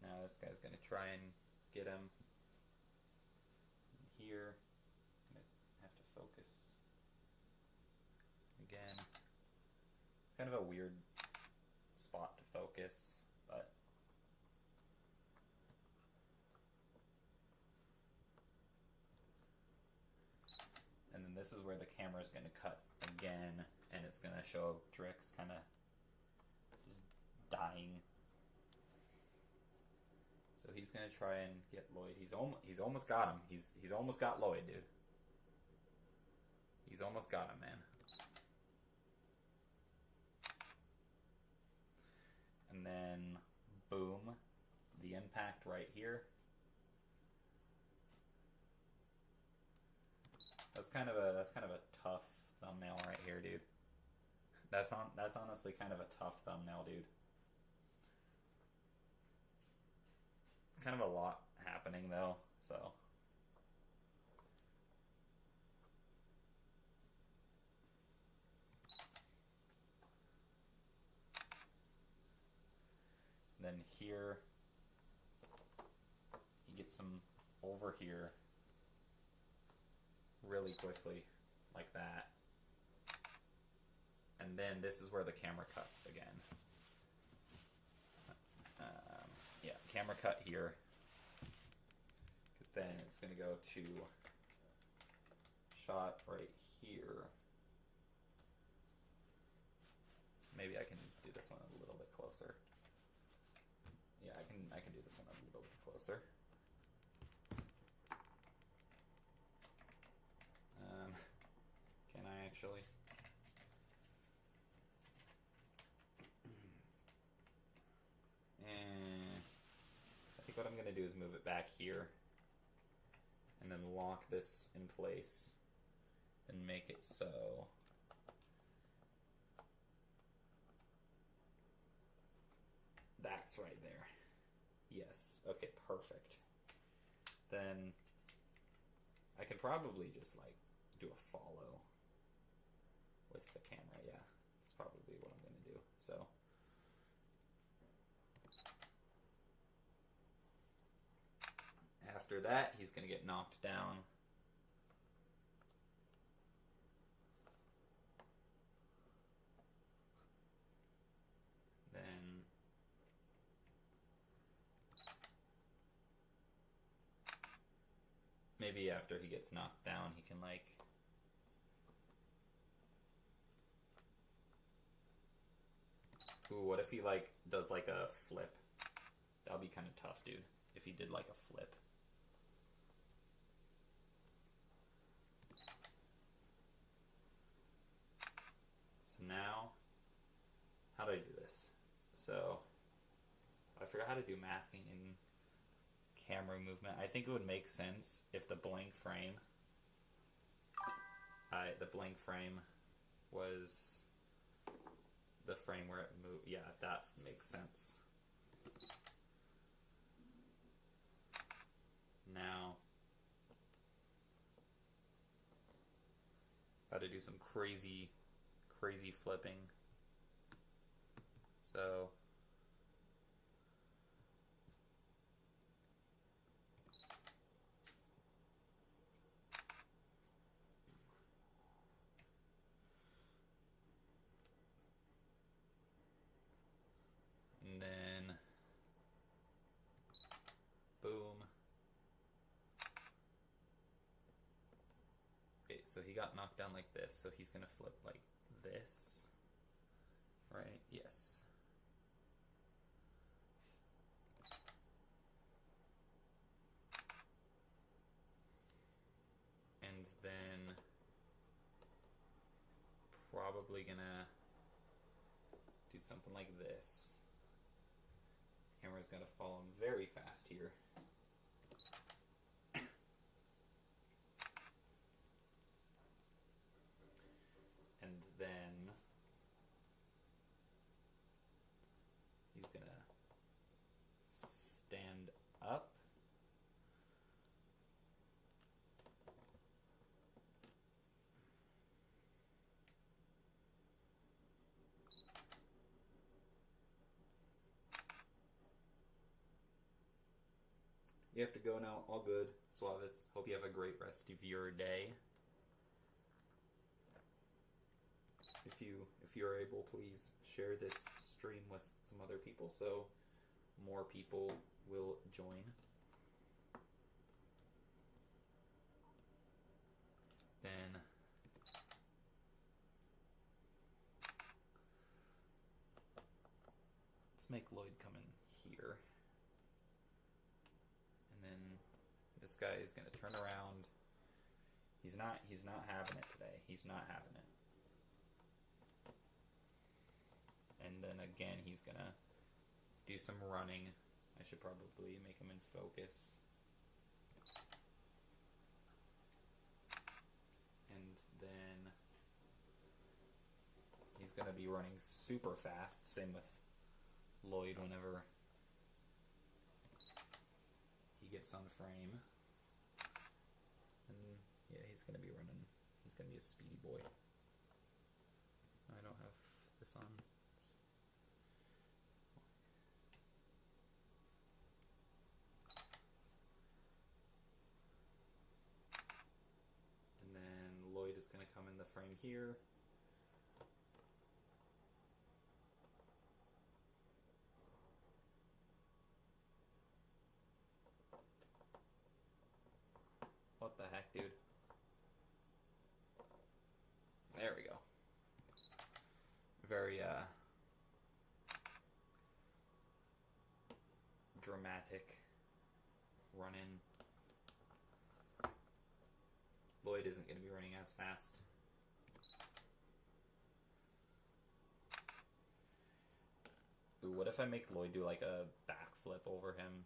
Now this guy's going to try and get him here. I'm going to have to focus again. It's kind of a weird spot to focus, but and then this is where the camera is going to cut again, and it's going to show Drix kind of just dying. So he's gonna try and get Lloyd. He's almost got him. He's almost got Lloyd, dude. He's almost got him, man. And then boom, the impact right here. That's kind of a tough thumbnail right here, dude. That's honestly kind of a tough thumbnail, dude. Kind of a lot happening though, so then here he gets some over here really quickly like that, and then this is where the camera cuts again. Yeah, camera cut here, because then it's going to go to shot right here. Maybe I can do this one a little bit closer. Yeah, I can do this one a little bit closer. Can I actually? And I think what I'm going to do is move it back here and then lock this in place and make it so that's right there. Yes. Okay, perfect. Then I could probably just like do a follow with the camera. Yeah, that's probably what I'm going to do. So after that, he's going to get knocked down. Then maybe after he gets knocked down, he can like ooh, what if he like does like a flip? That would be kind of tough, dude. If he did like a flip. how do I do this? So I forgot how to do masking in camera movement. I think it would make sense if the blank frame was the frame where it moved. Yeah, that makes sense. Now, got to do some crazy flipping. So, and then, boom. Okay, so he got knocked down like this, so he's gonna flip like this, right? Yes. And then he's probably gonna do something like this. Camera's gotta follow him very fast here. And then he's gonna stand up. You have to go now. All good. Suavis. Hope you have a great rest of your day. If you're able, please share this stream with some other people so more people will join. Then let's make Lloyd come in here. And then this guy is gonna turn around. He's not having it today. He's not having it. And then again, he's gonna do some running. I should probably make him in focus. And then he's gonna be running super fast. Same with Lloyd whenever he gets on frame. And yeah, he's gonna be running. He's gonna be a speedy boy. I don't have this on. Lloyd is going to come in the frame here. What the heck, dude? There we go. Very, dramatic run-in. Lloyd isn't going to be running as fast. Ooh, what if I make Lloyd do like a backflip over him?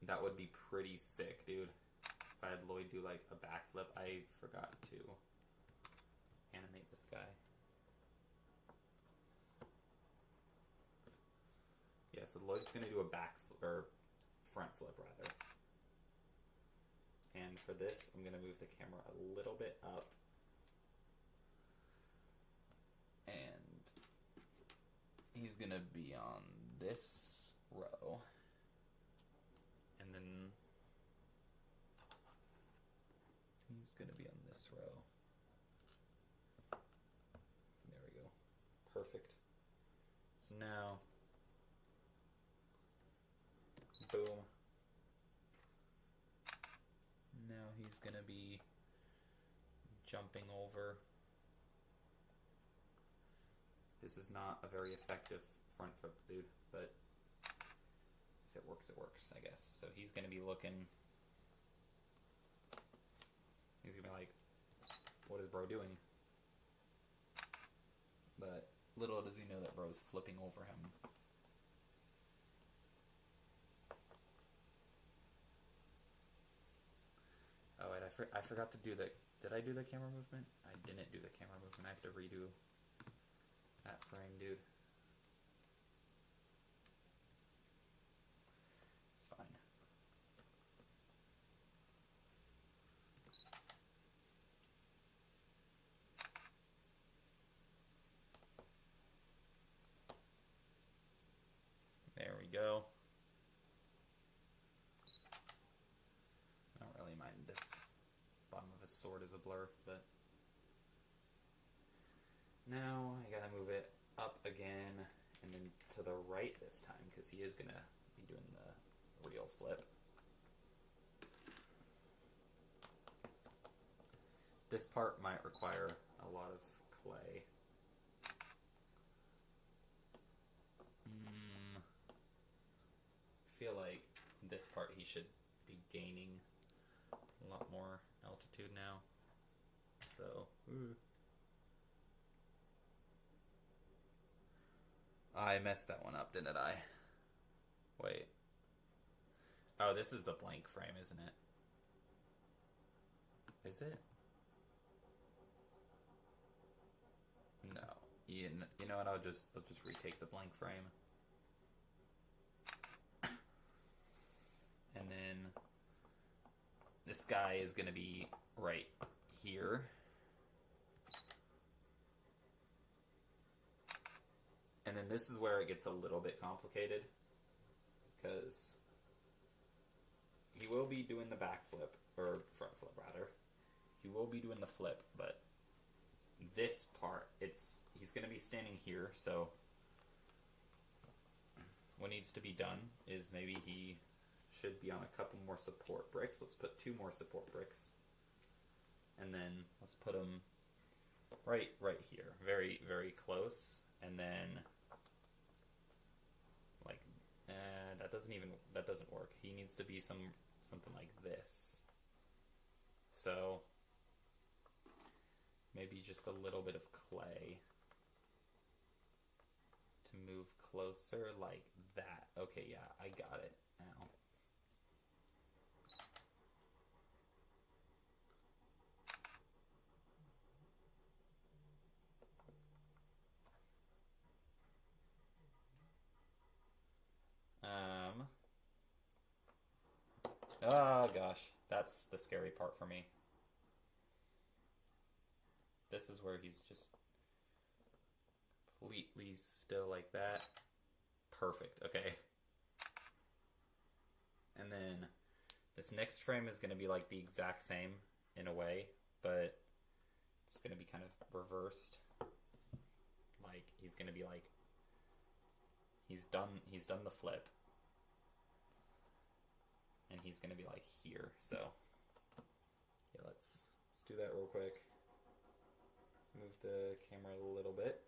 That would be pretty sick, dude. If I had Lloyd do like a backflip. I forgot to animate this guy. Yeah, so Lloyd's going to do a back or front flip rather. And for this, I'm going to move the camera a little bit up. And he's going to be on this row. And then he's going to be on this row. There we go. Perfect. So now, boom. Now he's going to be jumping over. This is not a very effective front flip, dude, but if it works, it works, I guess. So he's going to be looking, he's going to be like, bro doing? But little does he know that bro's flipping over him. Oh, and I forgot to do the... Did I do the camera movement? I didn't do the camera movement. I have to redo that frame, dude. It's fine. There we go. I don't really mind this bottom of his sword is a blur, but now I gotta move it up again and then to the right this time because he is gonna be doing the real flip. This part might require a lot of clay. I feel like this part he should be gaining a lot more altitude now. So, I messed that one up, didn't I? Wait. Oh, this is the blank frame, isn't it? Is it? No. You know what? I'll just retake the blank frame. And then this guy is going to be right here. And then this is where it gets a little bit complicated because he will be doing the back flip, or front flip rather. He will be doing the flip, but this part, he's going to be standing here, so what needs to be done is maybe he should be on a couple more support bricks. Let's put 2 more support bricks. And then let's put them right here. Very, very close. And then like that doesn't work. He needs to be something like this. So maybe just a little bit of clay to move closer like that. Okay, yeah, I got it now. Oh gosh, that's the scary part for me. This is where he's just completely still like that. Perfect, okay. And then this next frame is going to be like the exact same in a way, but it's going to be kind of reversed. Like he's going to be like, he's done the flip. And he's going to be like here. So yeah, let's do that real quick. Let's move the camera a little bit.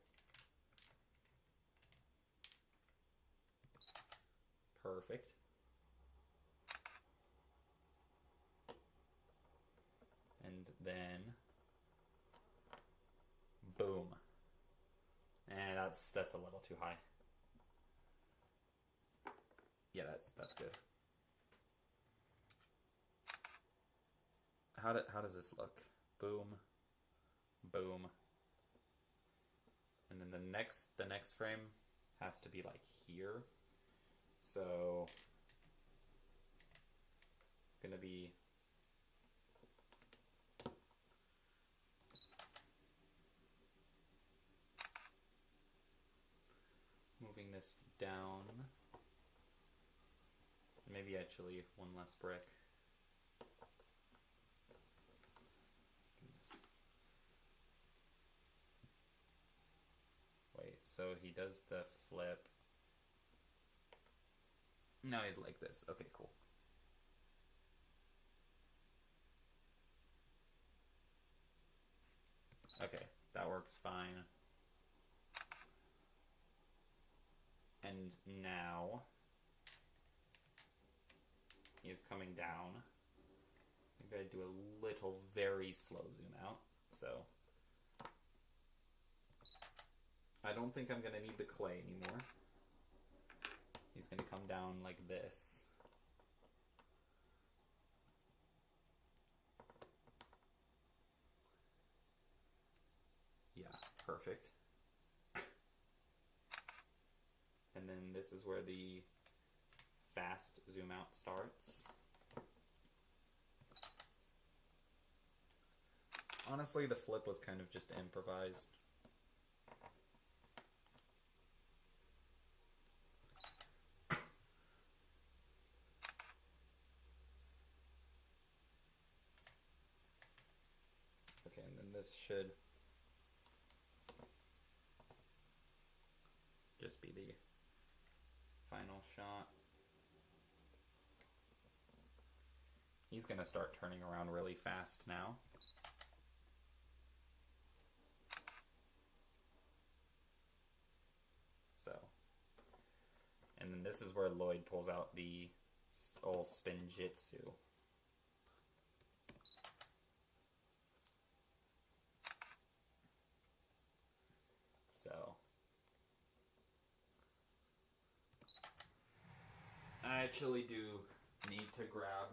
Perfect. And then boom. And that's a little too high. Yeah, that's good. How does this look? Boom, boom, and then the next frame has to be like here. So gonna be moving this down. Maybe actually one less brick. So he does the flip. Now he's like this. Okay, cool. Okay, that works fine. And now he is coming down. I'm going to do a little very slow zoom out. So I don't think I'm going to need the clay anymore. He's going to come down like this. Yeah, perfect. And then this is where the fast zoom out starts. Honestly, the flip was kind of just improvised. Okay, and then this should just be the final shot. He's going to start turning around really fast now. So, and then this is where Lloyd pulls out the old spinjitzu. So, I actually do need to grab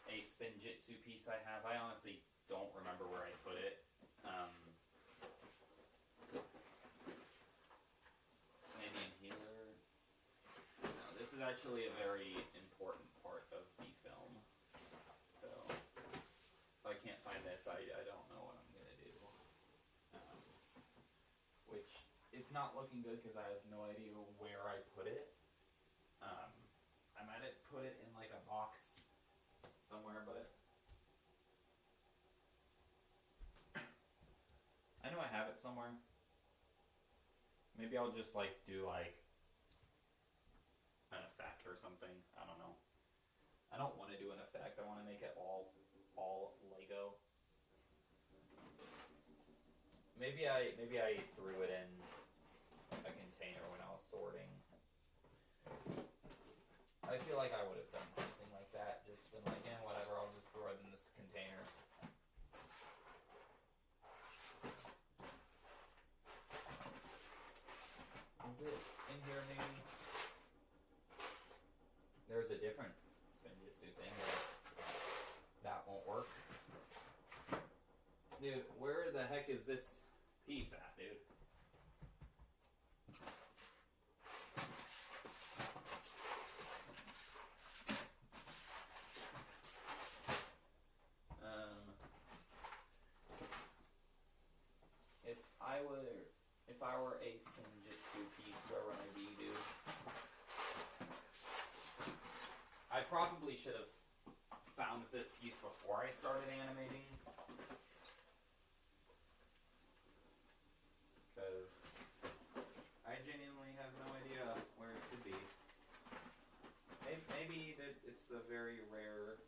a spinjitzu piece I have. I honestly don't remember where I put it. Maybe in here. No, this is actually a very important part of the film. So, if I can't find this, I don't know what I'm going to do. Which, it's not looking good because I have no idea where I put it. I might have put it in like a box somewhere, but I know I have it somewhere. Maybe I'll just like do like an effect or something. I don't know. I don't want to do an effect. I want to make it all Lego. Maybe I threw it in a container when I was sorting. I feel like I would have done something like that. Just been like, yeah, whatever, I'll just throw it in this container. Is it in here maybe? There's a different spinjitzu thing that won't work. Dude, where the heck is this piece at, dude? If I were a spinjitzu piece, where would I be, dude? I probably should have found this piece before I started animating. Because I genuinely have no idea where it could be. Maybe that it's a very rare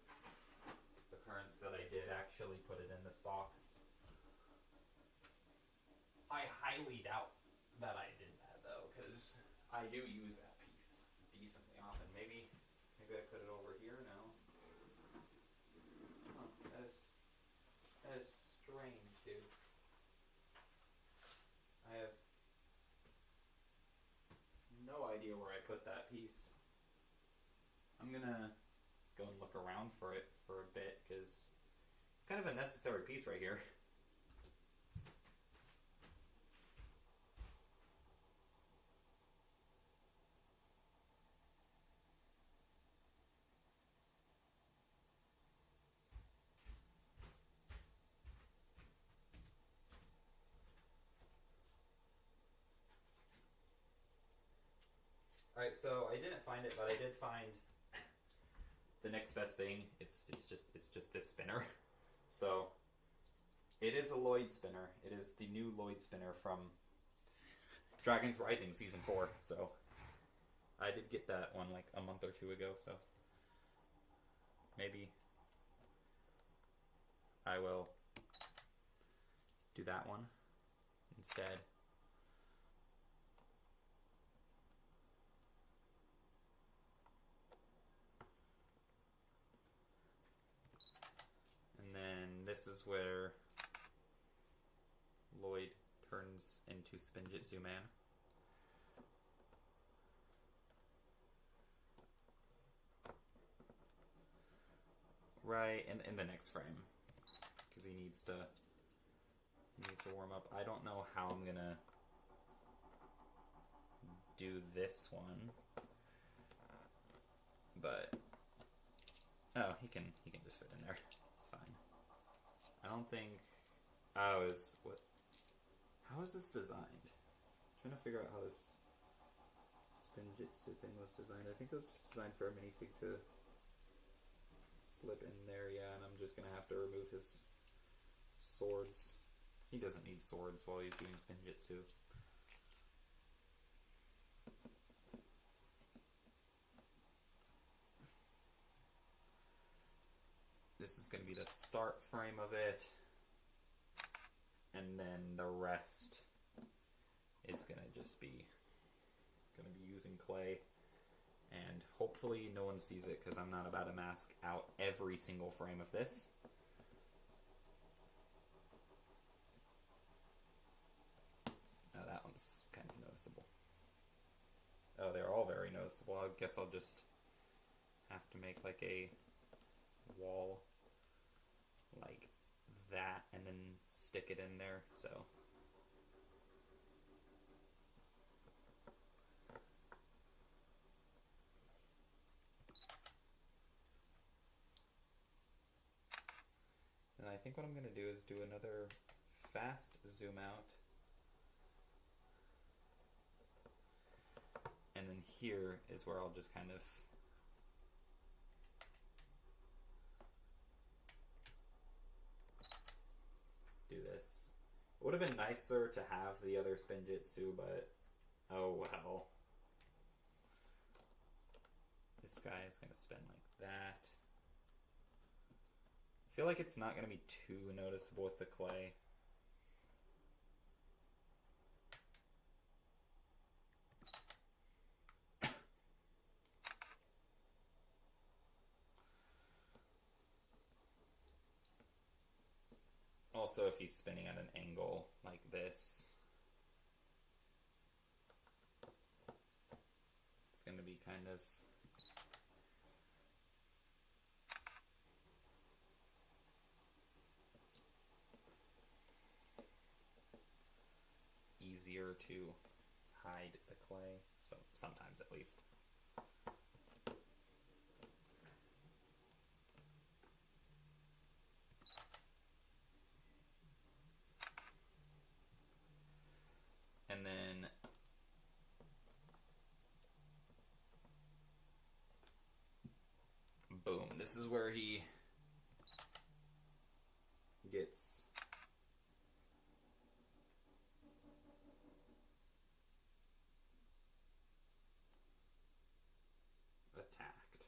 occurrence that I did actually put it in this box. I highly doubt that I did that though, because I do use that piece decently often. Maybe I put it over here now. Huh, that is strange, dude. I have no idea where I put that piece. I'm gonna go and look around for it for a bit, because it's kind of a necessary piece right here. Alright, so I didn't find it, but I did find the next best thing. It's just this spinner. So it is a Lloyd spinner. It is the new Lloyd spinner from Dragon's Rising Season 4. So I did get that one like a month or two ago, so maybe I will do that one instead. And then this is where Lloyd turns into Spinjitzu Man. Right, in the next frame, because he needs to warm up. I don't know how I'm gonna do this one, but oh, he can just fit in there. It's fine. I don't think. Oh, what? How is this designed? I'm trying to figure out how this Spinjitzu thing was designed. I think it was just designed for a minifig to slip in there, yeah, and I'm just gonna have to remove his swords. He doesn't need swords while he's doing Spinjitzu. This is gonna be the start frame of it, and then the rest is gonna just be using clay. And hopefully no one sees it, because I'm not about to mask out every single frame of this. Oh, that one's kind of noticeable. Oh, they're all very noticeable. I guess I'll just have to make like a wall like that and then stick it in there, so... And I think what I'm going to do is do another fast zoom out. And then here is where I'll just kind of do this. It would have been nicer to have the other Spinjitzu, but oh well. This guy is going to spin like that. I feel like it's not going to be too noticeable with the clay. Also, if he's spinning at an angle like this, it's going to be kind of easier to hide the clay, so sometimes at least. And then boom, this is where he gets attacked.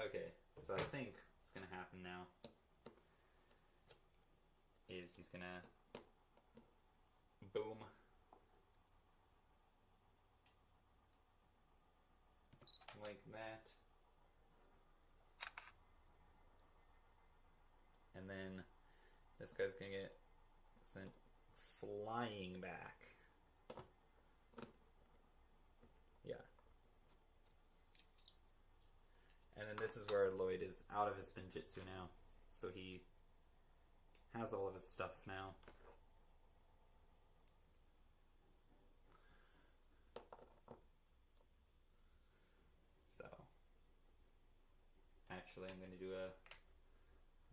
Okay, so I think what's going to happen now is he's going to boom. Like that. And then this guy's going to get sent flying back. Yeah. And then this is where Lloyd is out of his Spinjitzu now. So he has all of his stuff now. So, actually I'm going to do a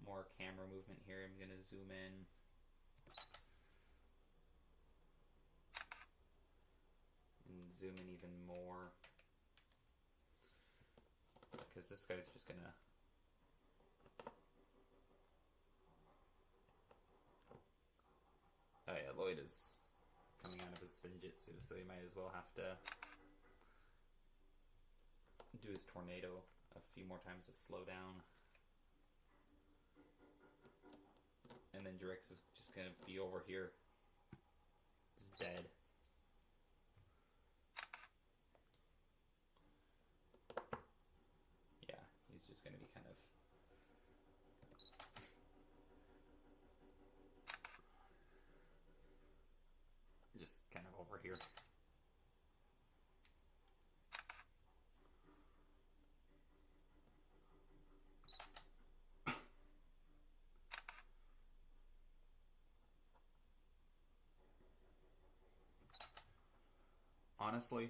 more camera movement here. I'm going to zoom in. And zoom in even more. Because this guy's just gonna oh yeah, Lloyd is coming out of his Spinjitzu, so he might as well have to do his tornado a few more times to slow down. and then Drix is just gonna be over here, just dead. Yeah, he's just gonna be kind of. Just kind of over here. Honestly,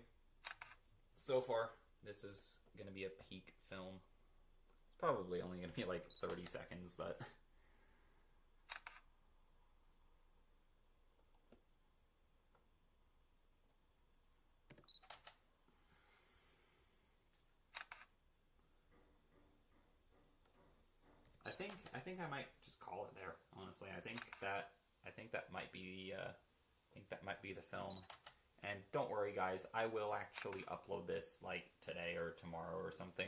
so far, this is going to be a peak film. It's probably only going to be like 30 seconds, but... I think I might just call it there. Honestly, I think that might be the film. And don't worry, guys. I will actually upload this like today or tomorrow or something.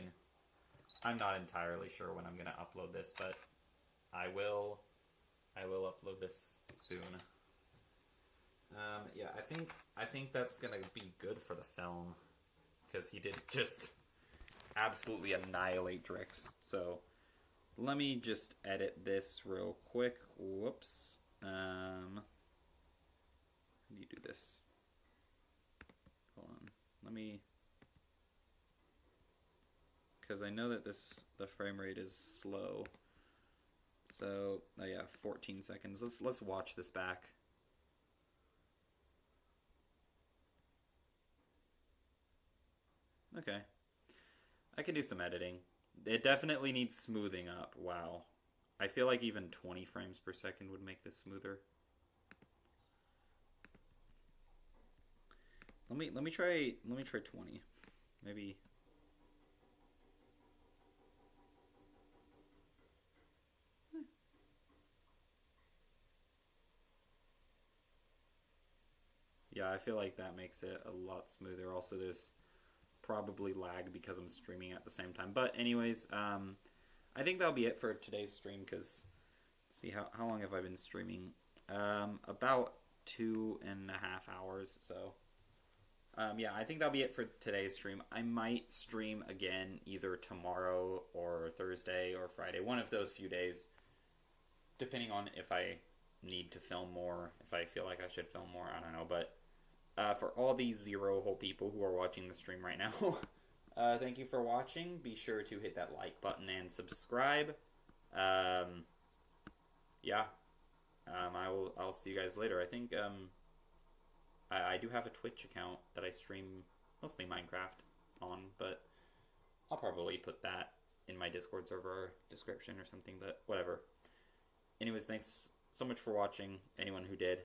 I'm not entirely sure when I'm gonna upload this, but I will upload this soon. Yeah, I think that's gonna be good for the film because he did just absolutely annihilate Drix. So. Let me just edit this real quick. Whoops. How do you do this? Hold on. Let me... Because I know that the frame rate is slow. So, oh yeah, 14 seconds. Let's watch this back. Okay. I can do some editing. It definitely needs smoothing up. Wow. I feel like even 20 frames per second would make this smoother. Let me try 20. Maybe. Yeah, I feel like that makes it a lot smoother. Also, there's probably lag because I'm streaming at the same time. But anyways, I think that'll be it for today's stream because, see, how long have I been streaming? About 2.5 hours. So, yeah, I think that'll be it for today's stream. I might stream again either tomorrow or Thursday or Friday. One of those few days, depending on if I need to film more, if I feel like I should film more, I don't know. But for all these 0 whole people who are watching the stream right now, thank you for watching. Be sure to hit that like button and subscribe. Yeah, I'll see you guys later. I think I do have a Twitch account that I stream mostly Minecraft on, but I'll probably put that in my Discord server description or something. But whatever. Anyways, thanks so much for watching. Anyone who did.